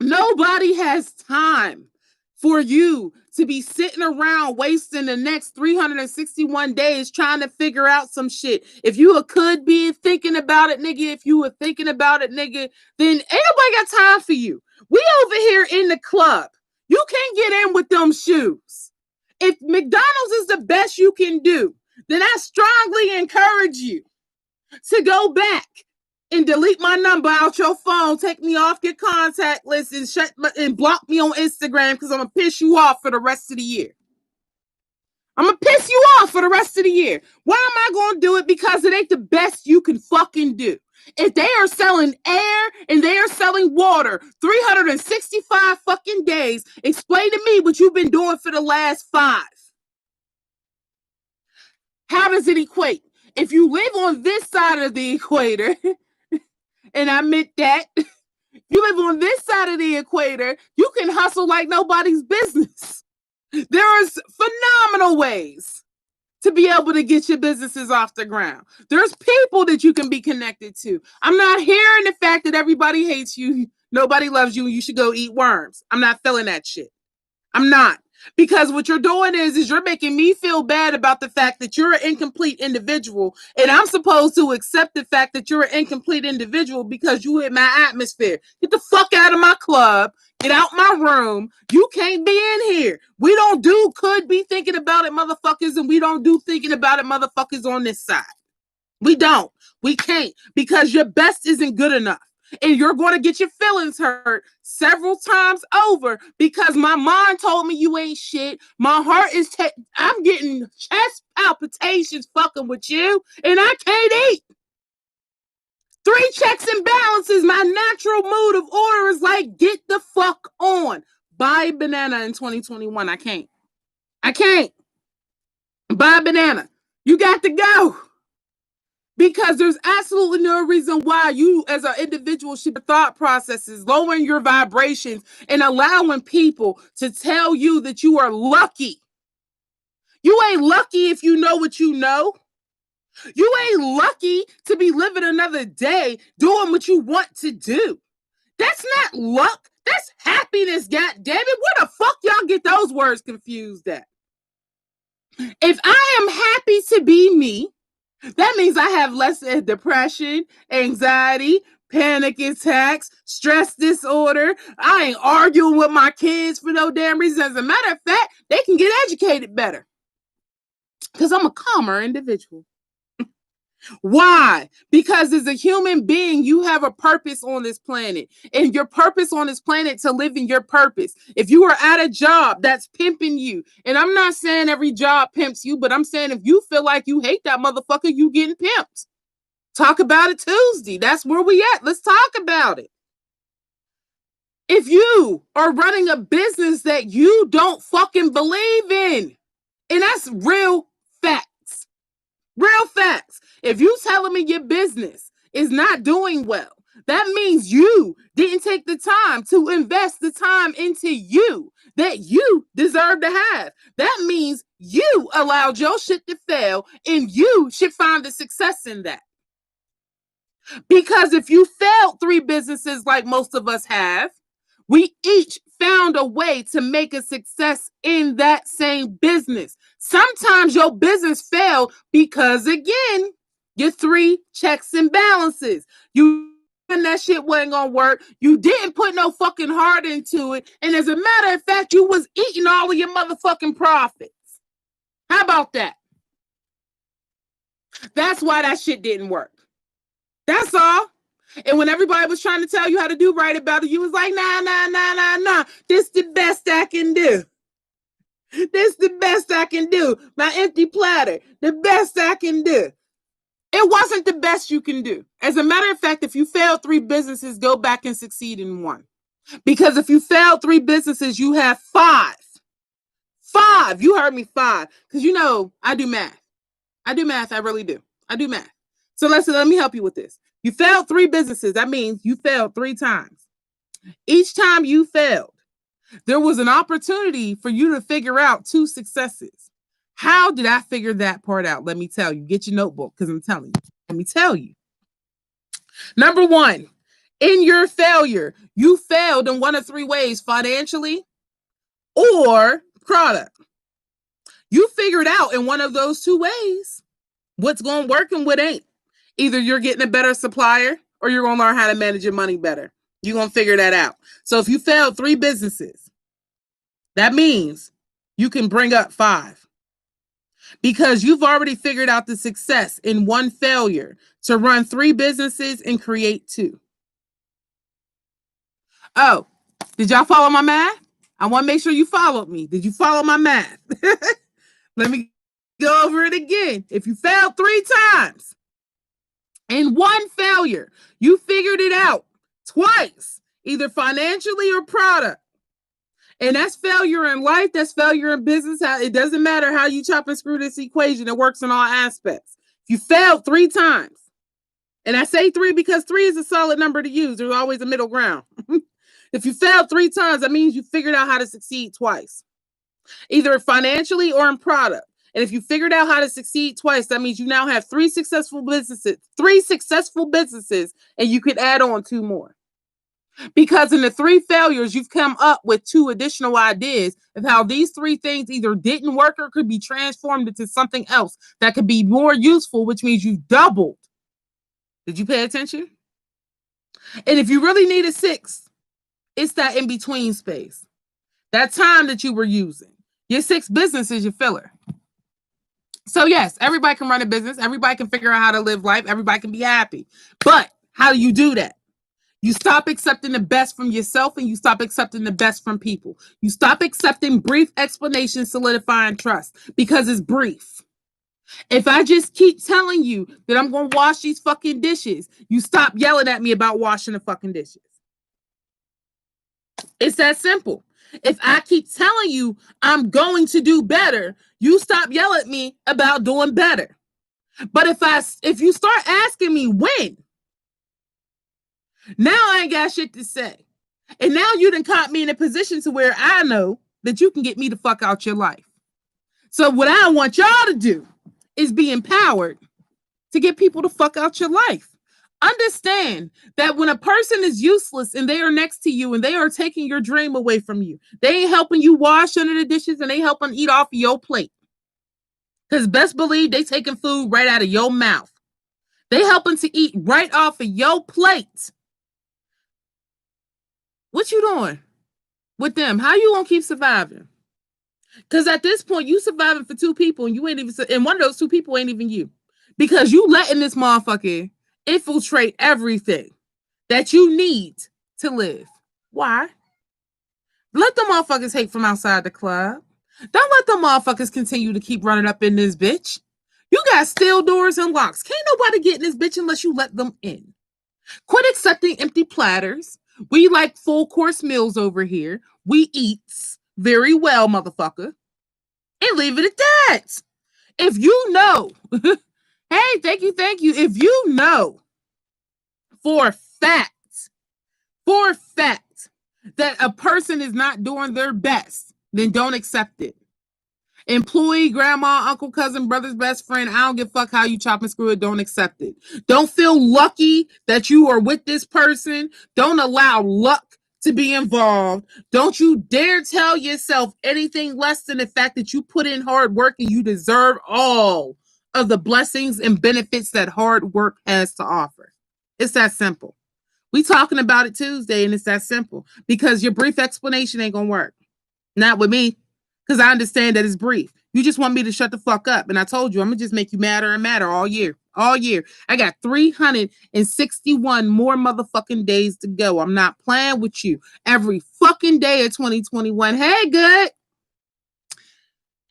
Nobody has time for you to be sitting around wasting the next 361 days trying to figure out some shit. If you could be thinking about it, nigga, if you were thinking about it, nigga, then ain't nobody got time for you. We over here in the club. You can't get in with them shoes. If McDonald's is the best you can do, then I strongly encourage you to go back and delete my number out your phone, take me off your contact list, and block me on Instagram because I'm gonna piss you off for the rest of the year. I'm gonna piss you off for the rest of the year. Why am I gonna do it? Because it ain't the best you can fucking do. If they are selling air and they are selling water 365 fucking days, explain to me what you've been doing for the last 5. How does it equate? If you live on this side of the equator, and I meant that, you live on this side of the equator, you can hustle like nobody's business. There is phenomenal ways to be able to get your businesses off the ground. There's people that you can be connected to. I'm not hearing the fact that everybody hates you, nobody loves you, and you should go eat worms. I'm not feeling that shit. I'm not. Because what you're doing is you're making me feel bad about the fact that you're an incomplete individual, and I'm supposed to accept the fact that you're an incomplete individual because you hit my atmosphere. Get the fuck out of my club. Get out my room. You can't be in here. We don't do could be thinking about it, motherfuckers, and we don't do thinking about it, motherfuckers, on this side. We don't. We can't because your best isn't good enough. And you're going to get your feelings hurt several times over because my mind told me you ain't shit. My heart is, I'm getting chest palpitations fucking with you, and I can't eat. 3 checks and balances. My natural mood of order is like, get the fuck on. Buy a banana in 2021. I can't. I can't buy a banana. You got to go. Because there's absolutely no reason why you as an individual should thought processes, lowering your vibrations and allowing people to tell you that you are lucky. You ain't lucky if you know what you know. You ain't lucky to be living another day doing what you want to do. That's not luck. That's happiness, God damn it. Where the fuck y'all get those words confused at? If I am happy to be me, that means I have less depression, anxiety, panic attacks, stress disorder. I ain't arguing with my kids for no damn reason. As a matter of fact, they can get educated better because I'm a calmer individual. Why? Because as a human being, you have a purpose on this planet, and your purpose on this planet to live in your purpose. If you are at a job that's pimping you, and I'm not saying every job pimps you, but I'm saying if you feel like you hate that motherfucker, you getting pimped. Talk about it Tuesday. That's where we at. Let's talk about it. If you are running a business that you don't fucking believe in, and that's real facts. Real facts. If you telling me your business is not doing well, that means you didn't take the time to invest the time into you that you deserve to have. That means you allowed your shit to fail and you should find the success in that. Because if you failed 3 businesses like most of us have, we each found a way to make a success in that same business. Sometimes your business failed because, again, your 3 checks and balances. You and that shit wasn't gonna work. You didn't put no fucking heart into it. And as a matter of fact, you was eating all of your motherfucking profits. How about that? That's why that shit didn't work. That's all. And when everybody was trying to tell you how to do right about it, you was like, nah. This the best I can do. This the best I can do. My empty platter, the best I can do. It wasn't the best you can do. As a matter of fact, if you fail 3 businesses, go back and succeed in 1. Because if you fail 3 businesses, you have 5. 5. You heard me, 5. Because you know, I do math. I really do. I do math. So let me help you with this. You failed 3 businesses. That means you failed 3 times. Each time you failed, there was an opportunity for you to figure out 2 successes. How did I figure that part out? Let me tell you. Get your notebook because I'm telling you. Let me tell you. Number 1, in your failure, you failed in one of 3 ways: financially or product. You figured out in one of those 2 ways what's going to work and what ain't. Either you're getting a better supplier or you're going to learn how to manage your money better. You're going to figure that out. So if you failed 3 businesses, that means you can bring up 5 because you've already figured out the success in 1 failure to run 3 businesses and create 2. Oh, did y'all follow my math? I want to make sure you followed me. Did you follow my math? Let me go over it again. If you failed 3 times, in 1 failure, you figured it out twice, either financially or product. And that's failure in life. That's failure in business. It doesn't matter how you chop and screw this equation. It works in all aspects. If you failed 3 times, and I say 3 because 3 is a solid number to use. There's always a middle ground. If you failed 3 times, that means you figured out how to succeed twice, either financially or in product. And if you figured out how to succeed twice, that means you now have 3 successful businesses, and you could add on 2 more. Because in the 3 failures, you've come up with 2 additional ideas of how these 3 things either didn't work or could be transformed into something else that could be more useful, which means you've doubled. Did you pay attention? And if you really need a 6, it's that in between space, that time that you were using. Your 6 business is your filler. So yes, everybody can run a business. Everybody can figure out how to live life. Everybody can be happy. But how do you do that? You stop accepting the best from yourself and you stop accepting the best from people. You stop accepting brief explanations, solidifying trust because it's brief. If I just keep telling you that I'm going to wash these fucking dishes, you stop yelling at me about washing the fucking dishes. It's that simple. If I keep telling you I'm going to do better, you stop yelling at me about doing better. But if you start asking me when, now I ain't got shit to say. And now you done caught me in a position to where I know that you can get me the fuck out your life. So what I want y'all to do is be empowered to get people the fuck out your life. Understand that when a person is useless and they are next to you and they are taking your dream away from you, they ain't helping you wash under the dishes and they helping eat off of your plate. Because best believe they taking food right out of your mouth. They helping to eat right off of your plate. What you doing with them? How you gonna keep surviving? Because at this point, you surviving for two people and you ain't even, and one of those two people ain't even you. Because you letting this motherfucker infiltrate everything that you need to live. Why? Let the motherfuckers hate from outside the club. Don't let the motherfuckers continue to keep running up in this bitch. You got steel doors and locks. Can't nobody get in this bitch unless you let them in. Quit accepting empty platters. We like full course meals over here. We eats very well, motherfucker. And leave it at that. If you know, hey, thank you. If you know for fact that a person is not doing their best, then don't accept it. Employee, grandma, uncle, cousin, brother's best friend, I don't give a fuck how you chop and screw it, don't accept it. Don't feel lucky that you are with this person. Don't allow luck to be involved. Don't you dare tell yourself anything less than the fact that you put in hard work and you deserve all of the blessings and benefits that hard work has to offer. It's that simple. We talking about it Tuesday and it's that simple because your brief explanation ain't gonna work. Not with me, because I understand that it's brief. You just want me to shut the fuck up. And I told you, I'm going to just make you madder and madder all year. All year. I got 361 more motherfucking days to go. I'm not playing with you. Every fucking day of 2021. Hey, good.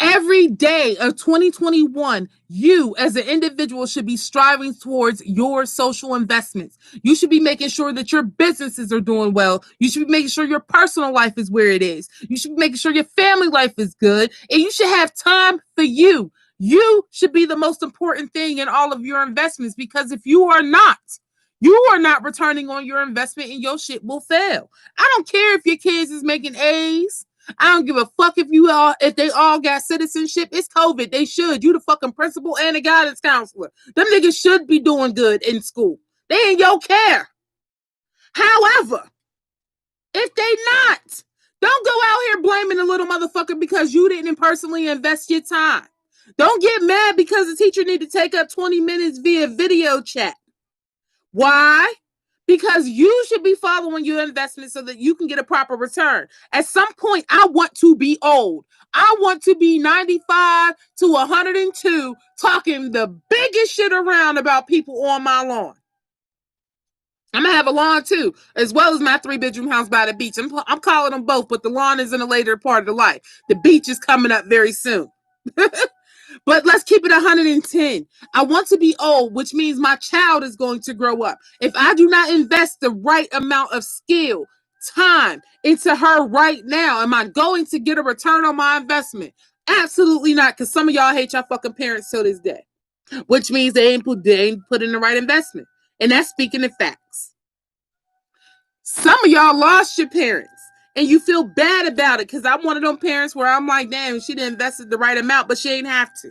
Every day of 2021, you as an individual should be striving towards your social investments. You should be making sure that your businesses are doing well. You should be making sure your personal life is where it is. You should be making sure your family life is good. And you should have time for you. You should be the most important thing in all of your investments because if you are not returning on your investment and your shit will fail. I don't care if your kids is making A's. I don't give a fuck if they all got citizenship. It's COVID. They should. You the fucking principal and the guidance counselor. Them niggas should be doing good in school. They ain't your care. However, if they not, don't go out here blaming the little motherfucker because you didn't personally invest your time. Don't get mad because the teacher need to take up 20 minutes via video chat. Why? Because you should be following your investment so that you can get a proper return. At some point, I want to be old. I want to be 95 to 102 talking the biggest shit around about people on my lawn. I'm going to have a lawn too, as well as my 3-bedroom house by the beach. I'm calling them both, but the lawn is in a later part of the life. The beach is coming up very soon. But let's keep it 110. I want to be old, which means my child is going to grow up. If I do not invest the right amount of skill, time into her right now, am I going to get a return on my investment? Absolutely not, because some of y'all hate your fucking parents till this day, which means they ain't put in the right investment. And that's speaking of facts. Some of y'all lost your parents. And you feel bad about it because I'm one of them parents where I'm like, damn, she didn't invest the right amount, but she ain't have to.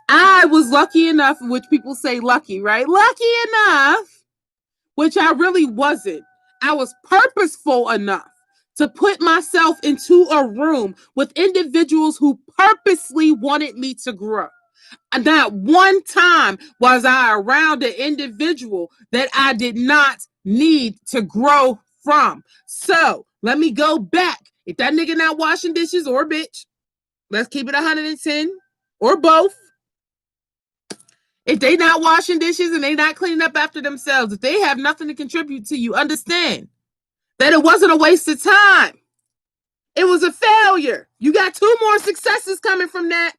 I was lucky enough, which people say lucky, right? Lucky enough, which I really wasn't. I was purposeful enough to put myself into a room with individuals who purposely wanted me to grow. Not one time was I around an individual that I did not need to grow from. So let me go back. If that nigga not washing dishes or bitch, let's keep it 110 or both. If they not washing dishes and they not cleaning up after themselves, if they have nothing to contribute to you, understand that it wasn't a waste of time. It was a failure. You got 2 more successes coming from that.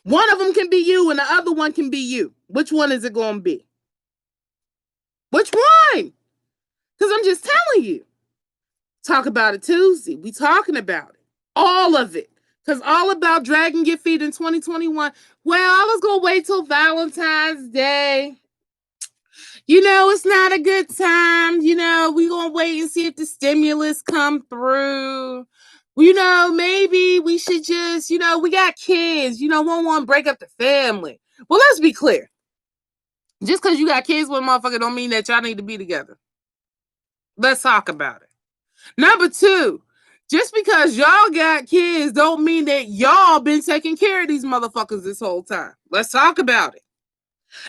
One of them can be you and the other one can be you. Which one is it going to be? Which one? Because I'm just telling you. Talk about it Tuesday. We talking about it. All of it. Because all about dragging your feet in 2021. Well, I was going to wait till Valentine's Day. It's not a good time. We going to wait and see if the stimulus come through. Maybe we should just, we got kids. We don't want to break up the family. Well, let's be clear. Just because you got kids with a motherfucker don't mean that y'all need to be together. Let's talk about it. Number two, just because y'all got kids don't mean that y'all been taking care of these motherfuckers this whole time. Let's talk about it.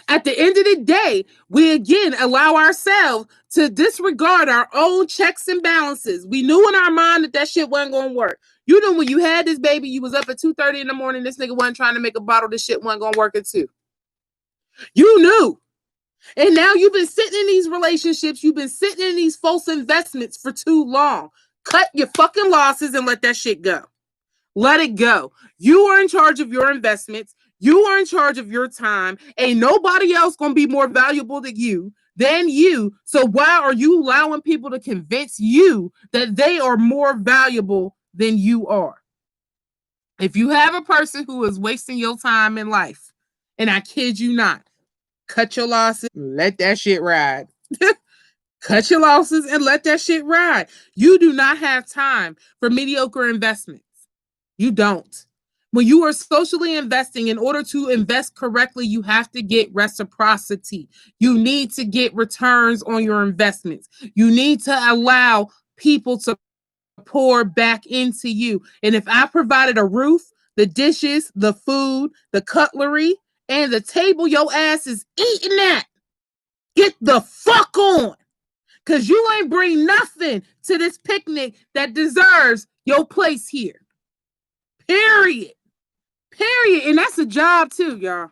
At the end of the day, we again allow ourselves to disregard our own checks and balances. We knew in our mind that shit wasn't going to work. You knew when you had this baby, you was up at 2:30 in the morning, this nigga wasn't trying to make a bottle, this shit wasn't going to work at 2. You knew. And now you've been sitting in these relationships, you've been sitting in these false investments for too long. Cut your fucking losses and let that shit go. Let it go. You are in charge of your investments. You are in charge of your time. Ain't nobody else going to be more valuable than you. So why are you allowing people to convince you that they are more valuable than you are? If you have a person who is wasting your time in life, and I kid you not, cut your losses, let that shit ride. Cut your losses and let that shit ride. You do not have time for mediocre investments. You don't. When you are socially investing, in order to invest correctly, you have to get reciprocity. You need to get returns on your investments. You need to allow people to pour back into you. And if I provided a roof, the dishes, the food, the cutlery, and the table your ass is eating at, get the fuck on. Because you ain't bring nothing to this picnic that deserves your place here. Period. And that's a job too, y'all.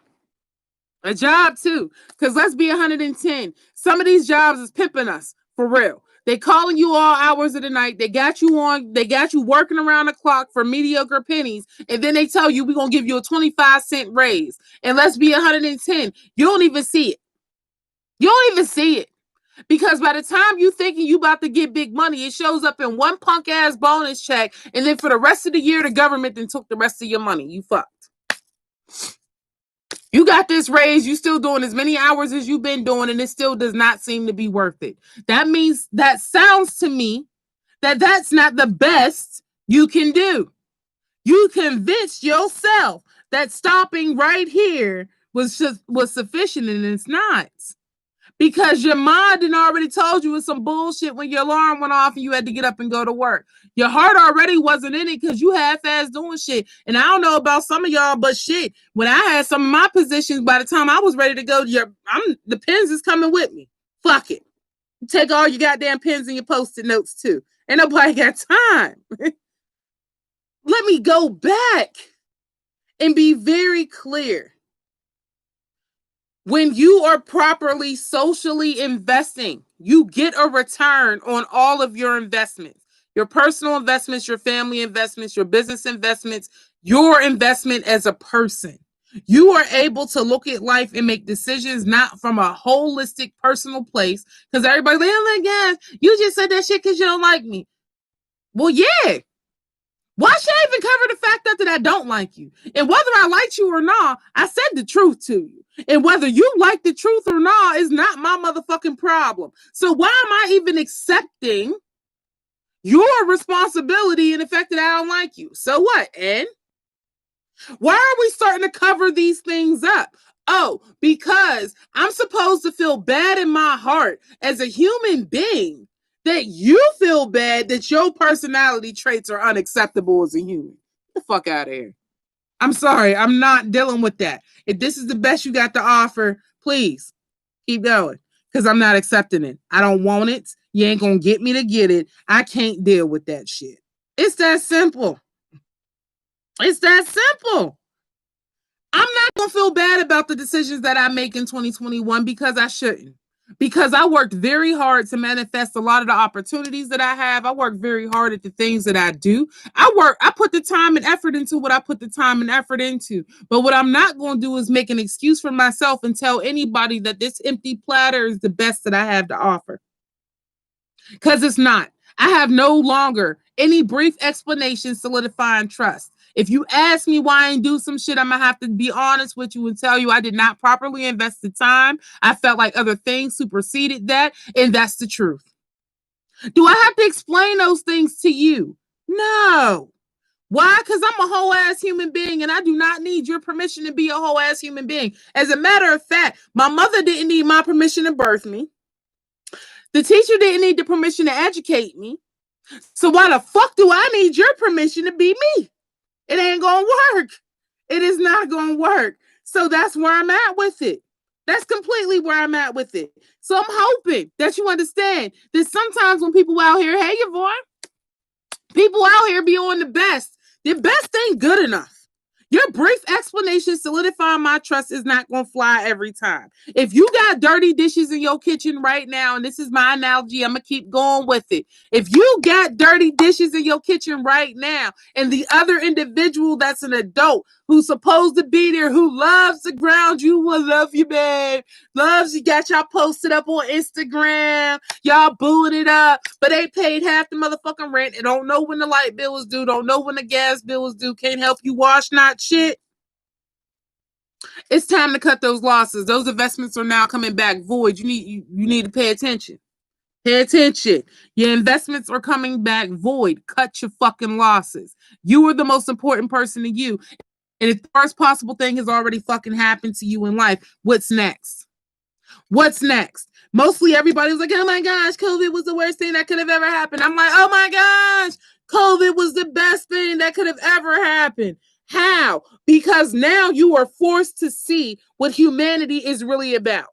A job too. Because let's be 110. Some of these jobs is pimping us for real. They calling you all hours of the night. They got you working around the clock for mediocre pennies. And then they tell you we're going to give you a 25-cent raise. And let's be 110. You don't even see it. You don't even see it. Because by the time you thinking you about to get big money, it shows up in one punk ass bonus check. And then for the rest of the year, the government then took the rest of your money. You fucked. You got this raise, you still doing as many hours as you've been doing, and it still does not seem to be worth it. That sounds to me that that's not the best you can do. You convinced yourself that stopping right here was sufficient, and it's not. Because your mind had already told you it was some bullshit when your alarm went off and you had to get up and go to work. Your heart already wasn't in it because you half-ass doing shit. And I don't know about some of y'all, but shit, when I had some of my positions, by the time I was ready to go, the pens is coming with me. Fuck it. Take all your goddamn pens and your Post-it notes too. Ain't nobody got time. Let me go back and be very clear. When you are properly socially investing, you get a return on all of your investments. Your personal investments, your family investments, your business investments, your investment as a person. You are able to look at life and make decisions not from a holistic personal place. Because everybody's like, oh my God, you just said that shit because you don't like me. Well, yeah. Why should I even cover the fact that I don't like you? And whether I liked you or not, I said the truth to you. And whether you like the truth or not is not my motherfucking problem. So why am I even accepting your responsibility in the fact that I don't like you? So what, Ed? Why are we starting to cover these things up? Oh, because I'm supposed to feel bad in my heart as a human being that you feel bad that your personality traits are unacceptable as a human. Get the fuck out of here. I'm sorry. I'm not dealing with that. If this is the best you got to offer, please keep going because I'm not accepting it. I don't want it. You ain't going to get me to get it. I can't deal with that shit. It's that simple. It's that simple. I'm not going to feel bad about the decisions that I make in 2021 because I shouldn't. Because I worked very hard to manifest a lot of the opportunities that I have. I work very hard at the things that I do. I put the time and effort into what I put the time and effort into. But what I'm not going to do is make an excuse for myself and tell anybody that this empty platter is the best that I have to offer. Because it's not. I have no longer any brief explanation solidifying trust. If you ask me why I ain't do some shit, I'm gonna have to be honest with you and tell you I did not properly invest the time. I felt like other things superseded that, and that's the truth. Do I have to explain those things to you? No. Why? Because I'm a whole ass human being and I do not need your permission to be a whole ass human being. As a matter of fact, my mother didn't need my permission to birth me. The teacher didn't need the permission to educate me. So why the fuck do I need your permission to be me? It ain't gonna work. It is not gonna work. So that's where I'm at with it. That's completely where I'm at with it. So I'm hoping that you understand that sometimes when people out here, hey, your boy, people out here be on the best. The best ain't good enough. Your brief explanation solidifying my trust is not going to fly every time. If you got dirty dishes in your kitchen right now, and this is my analogy, I'm going to keep going with it. If you got dirty dishes in your kitchen right now, and the other individual that's an adult who's supposed to be there, who loves to ground you, will love you, babe, loves you, got y'all posted up on Instagram, y'all booing it up, but they paid half the motherfucking rent and don't know when the light bill is due, don't know when the gas bill is due, can't help you wash, not shit. It's time to cut those losses. Those investments are now coming back void. You need to pay attention. Pay attention. Your investments are coming back void. Cut your fucking losses. You are the most important person to you. And if the worst possible thing has already fucking happened to you in life, what's next? What's next? Mostly everybody was like, oh my gosh, COVID was the worst thing that could have ever happened. I'm like, oh my gosh, COVID was the best thing that could have ever happened. How? Because now you are forced to see what humanity is really about.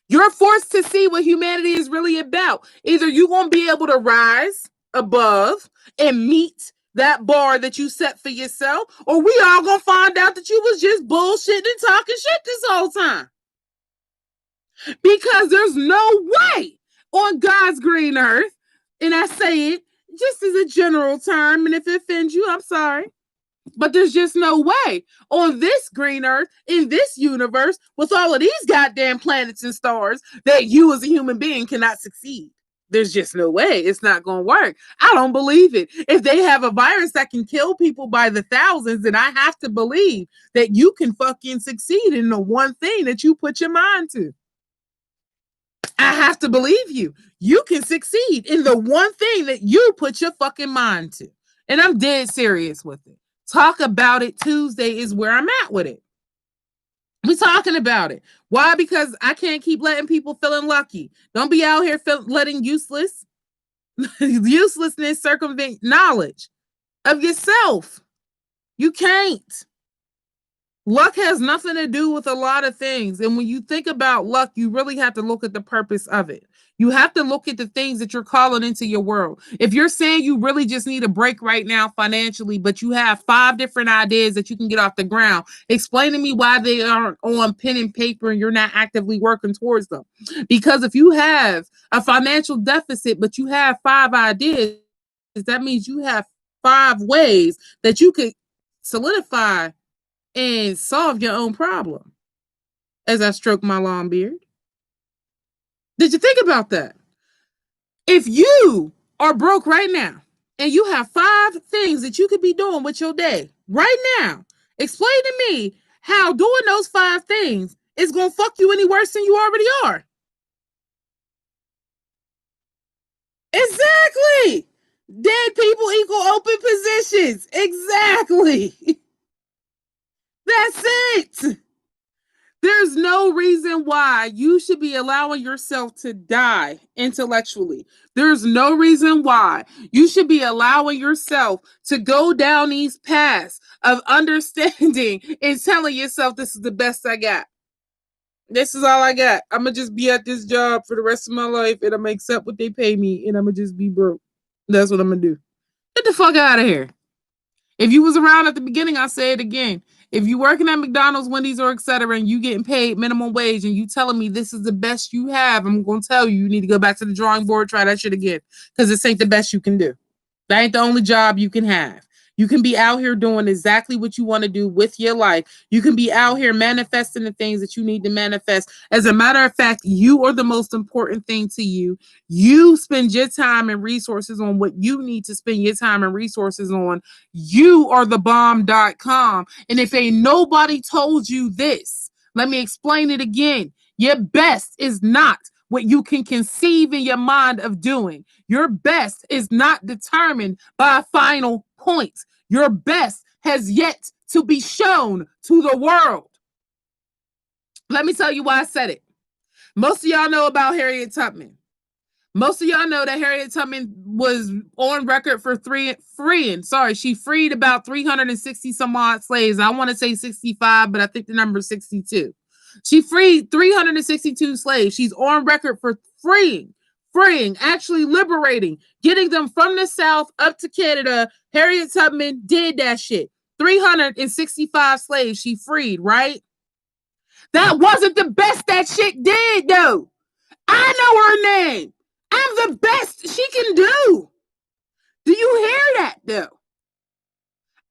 You're forced to see what humanity is really about. Either you're going to be able to rise above and meet that bar that you set for yourself, or we all going to find out that you was just bullshitting and talking shit this whole time. Because there's no way on God's green earth, and I say it just as a general term, and if it offends you, I'm sorry. But there's just no way on this green earth, in this universe, with all of these goddamn planets and stars, that you as a human being cannot succeed. There's just no way. It's not going to work. I don't believe it. If they have a virus that can kill people by the thousands, then I have to believe that you can fucking succeed in the one thing that you put your mind to. I have to believe you. You can succeed in the one thing that you put your fucking mind to. And I'm dead serious with it. Talk about it Tuesday is where I'm at with it. We're talking about it. Why? Because I can't keep letting people feeling lucky. Don't be out here letting uselessness circumvent knowledge of yourself. You can't. Luck has nothing to do with a lot of things. And when you think about luck, you really have to look at the purpose of it. You have to look at the things that you're calling into your world. If you're saying you really just need a break right now financially, but you have 5 different ideas that you can get off the ground, explain to me why they aren't on pen and paper and you're not actively working towards them. Because if you have a financial deficit, but you have 5 ideas, that means you have 5 ways that you could solidify and solve your own problem. As I stroke my long beard. Did you think about that? If you are broke right now and you have 5 things that you could be doing with your day right now, explain to me how doing those 5 things is going to fuck you any worse than you already are. Exactly. Dead people equal open positions. Exactly. That's it. There's no reason why you should be allowing yourself to die intellectually. There's no reason why you should be allowing yourself to go down these paths of understanding and telling yourself this is the best I got. This is all I got. I'm going to just be at this job for the rest of my life and I'm going to accept what they pay me and I'm going to just be broke. That's what I'm going to do. Get the fuck out of here. If you was around at the beginning, I'll say it again. If you working at McDonald's, Wendy's, or etc., and you getting paid minimum wage and you telling me this is the best you have, I'm going to tell you need to go back to the drawing board, try that shit again. Because this ain't the best you can do. That ain't the only job you can have. You can be out here doing exactly what you want to do with your life. You can be out here manifesting the things that you need to manifest. As a matter of fact, you are the most important thing to you. You spend your time and resources on what you need to spend your time and resources on. You are the bomb.com. And if ain't nobody told you this, let me explain it again. Your best is not what you can conceive in your mind of doing. Your best is not determined by a final point. Your best has yet to be shown to the world. Let me tell you why I said it. Most of y'all know about Harriet Tubman. Most of y'all know that Harriet Tubman was on record for freeing. Sorry, she freed about 360 some odd slaves. I want to say 65, but I think the number is 62. She freed 362 slaves. She's on record for freeing, actually liberating, getting them from the South up to Canada. Harriet Tubman did that shit. 365 slaves she freed, right? That wasn't the best that shit did, though. I know her name. I'm the best she can do. Do you hear that, though?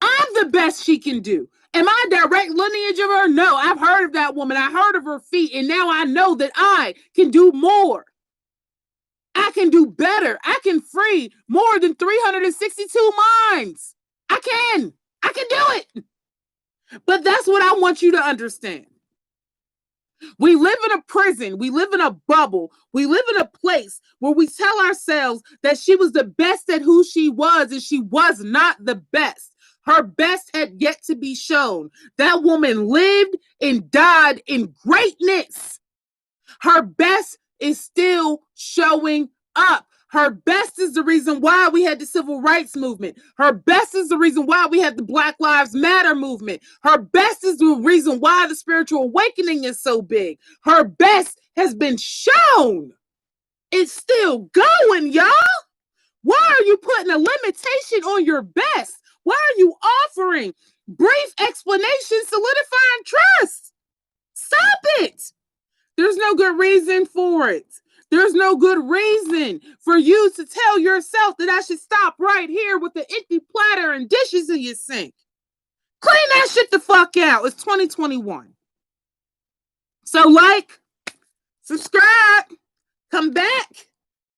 I'm the best she can do. Am I a direct lineage of her? No, I've heard of that woman. I heard of her feat, and now I know that I can do more. I can do better. I can free more than 362 minds. I can do it. But that's what I want you to understand. We live in a prison. We live in a bubble. We live in a place where we tell ourselves that she was the best at who she was, and she was not the best. Her best had yet to be shown. That woman lived and died in greatness. Her best is still showing up. Her best is the reason why we had the civil rights movement. Her best is the reason why we had the Black Lives Matter movement. Her best is the reason why the spiritual awakening is so big. Her best has been shown. It's still going, y'all. Why are you putting a limitation on your best? Why are you offering brief explanations solidifying trust? Stop it. There's no good reason for it. There's no good reason for you to tell yourself that I should stop right here with the empty platter and dishes in your sink. Clean that shit the fuck out. It's 2021. So subscribe, come back,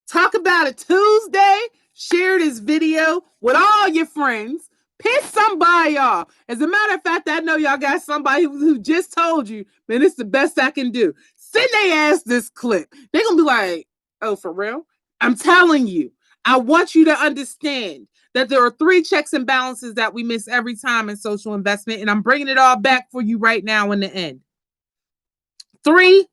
talk about it Tuesday, share this video with all your friends, piss somebody off. As a matter of fact, I know y'all got somebody who just told you, man, it's the best I can do. Send their ass this clip. They're going to be like, oh, for real? I'm telling you, I want you to understand that there are 3 checks and balances that we miss every time in social investment, and I'm bringing it all back for you right now in the end. 3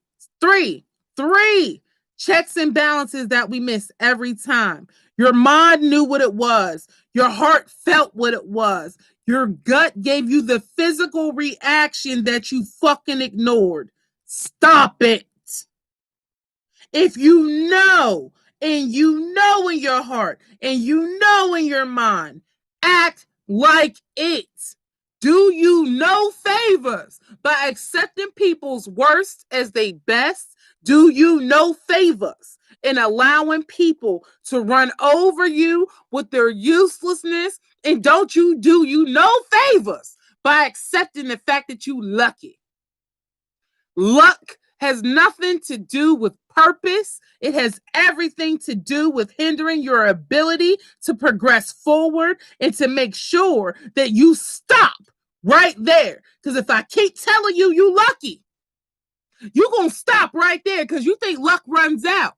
checks and balances that we miss every time. Your mind knew what it was. Your heart felt what it was. Your gut gave you the physical reaction that you fucking ignored. Stop it. If you know, and you know in your heart, and you know in your mind, act like it. Do you no favors by accepting people's worst as they best? Do you no favors in allowing people to run over you with their uselessness? And don't you do you no favors by accepting the fact that you lucky? Luck has nothing to do with purpose. It has everything to do with hindering your ability to progress forward and to make sure that you stop right there. Because if I keep telling you you lucky, you're going to stop right there because you think luck runs out.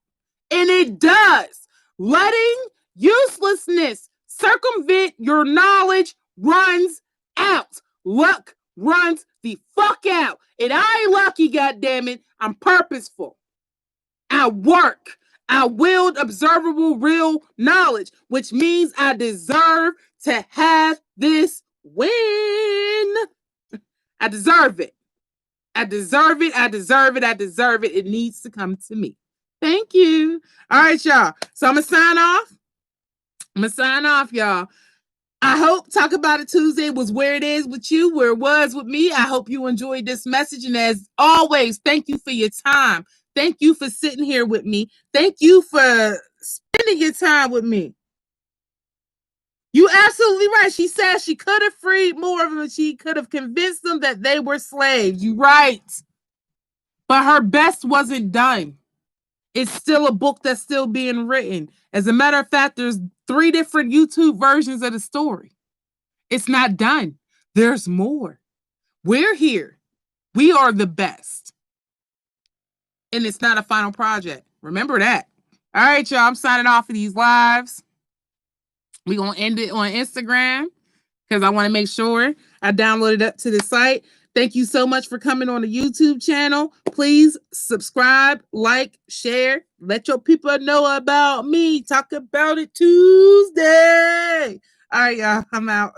And it does. Letting uselessness circumvent your knowledge runs out. Luck runs the fuck out. And I ain't lucky, goddammit. I'm purposeful. I work. I wield observable real knowledge, which means I deserve to have this win. I deserve it. I deserve it. I deserve it. I deserve it. It needs to come to me. Thank you. All right, y'all. So I'm going to sign off, y'all. I hope Talk About It Tuesday was where it is with you, where it was with me. I hope you enjoyed this message. And as always, thank you for your time. Thank you for sitting here with me. Thank you for spending your time with me. You absolutely absolutely right. She said she could have freed more of them. She could have convinced them that they were slaves. You're right. But her best wasn't done. It's still a book that's still being written. As a matter of fact, there's 3 different YouTube versions of the story. It's not done. There's more. We're here. We are the best. And it's not a final project. Remember that. All right, y'all. I'm signing off of these lives. We're going to end it on Instagram because I want to make sure I download it up to the site. Thank you so much for coming on the YouTube channel. Please subscribe, like, share. Let your people know about me. Talk about it Tuesday. All right, y'all. I'm out.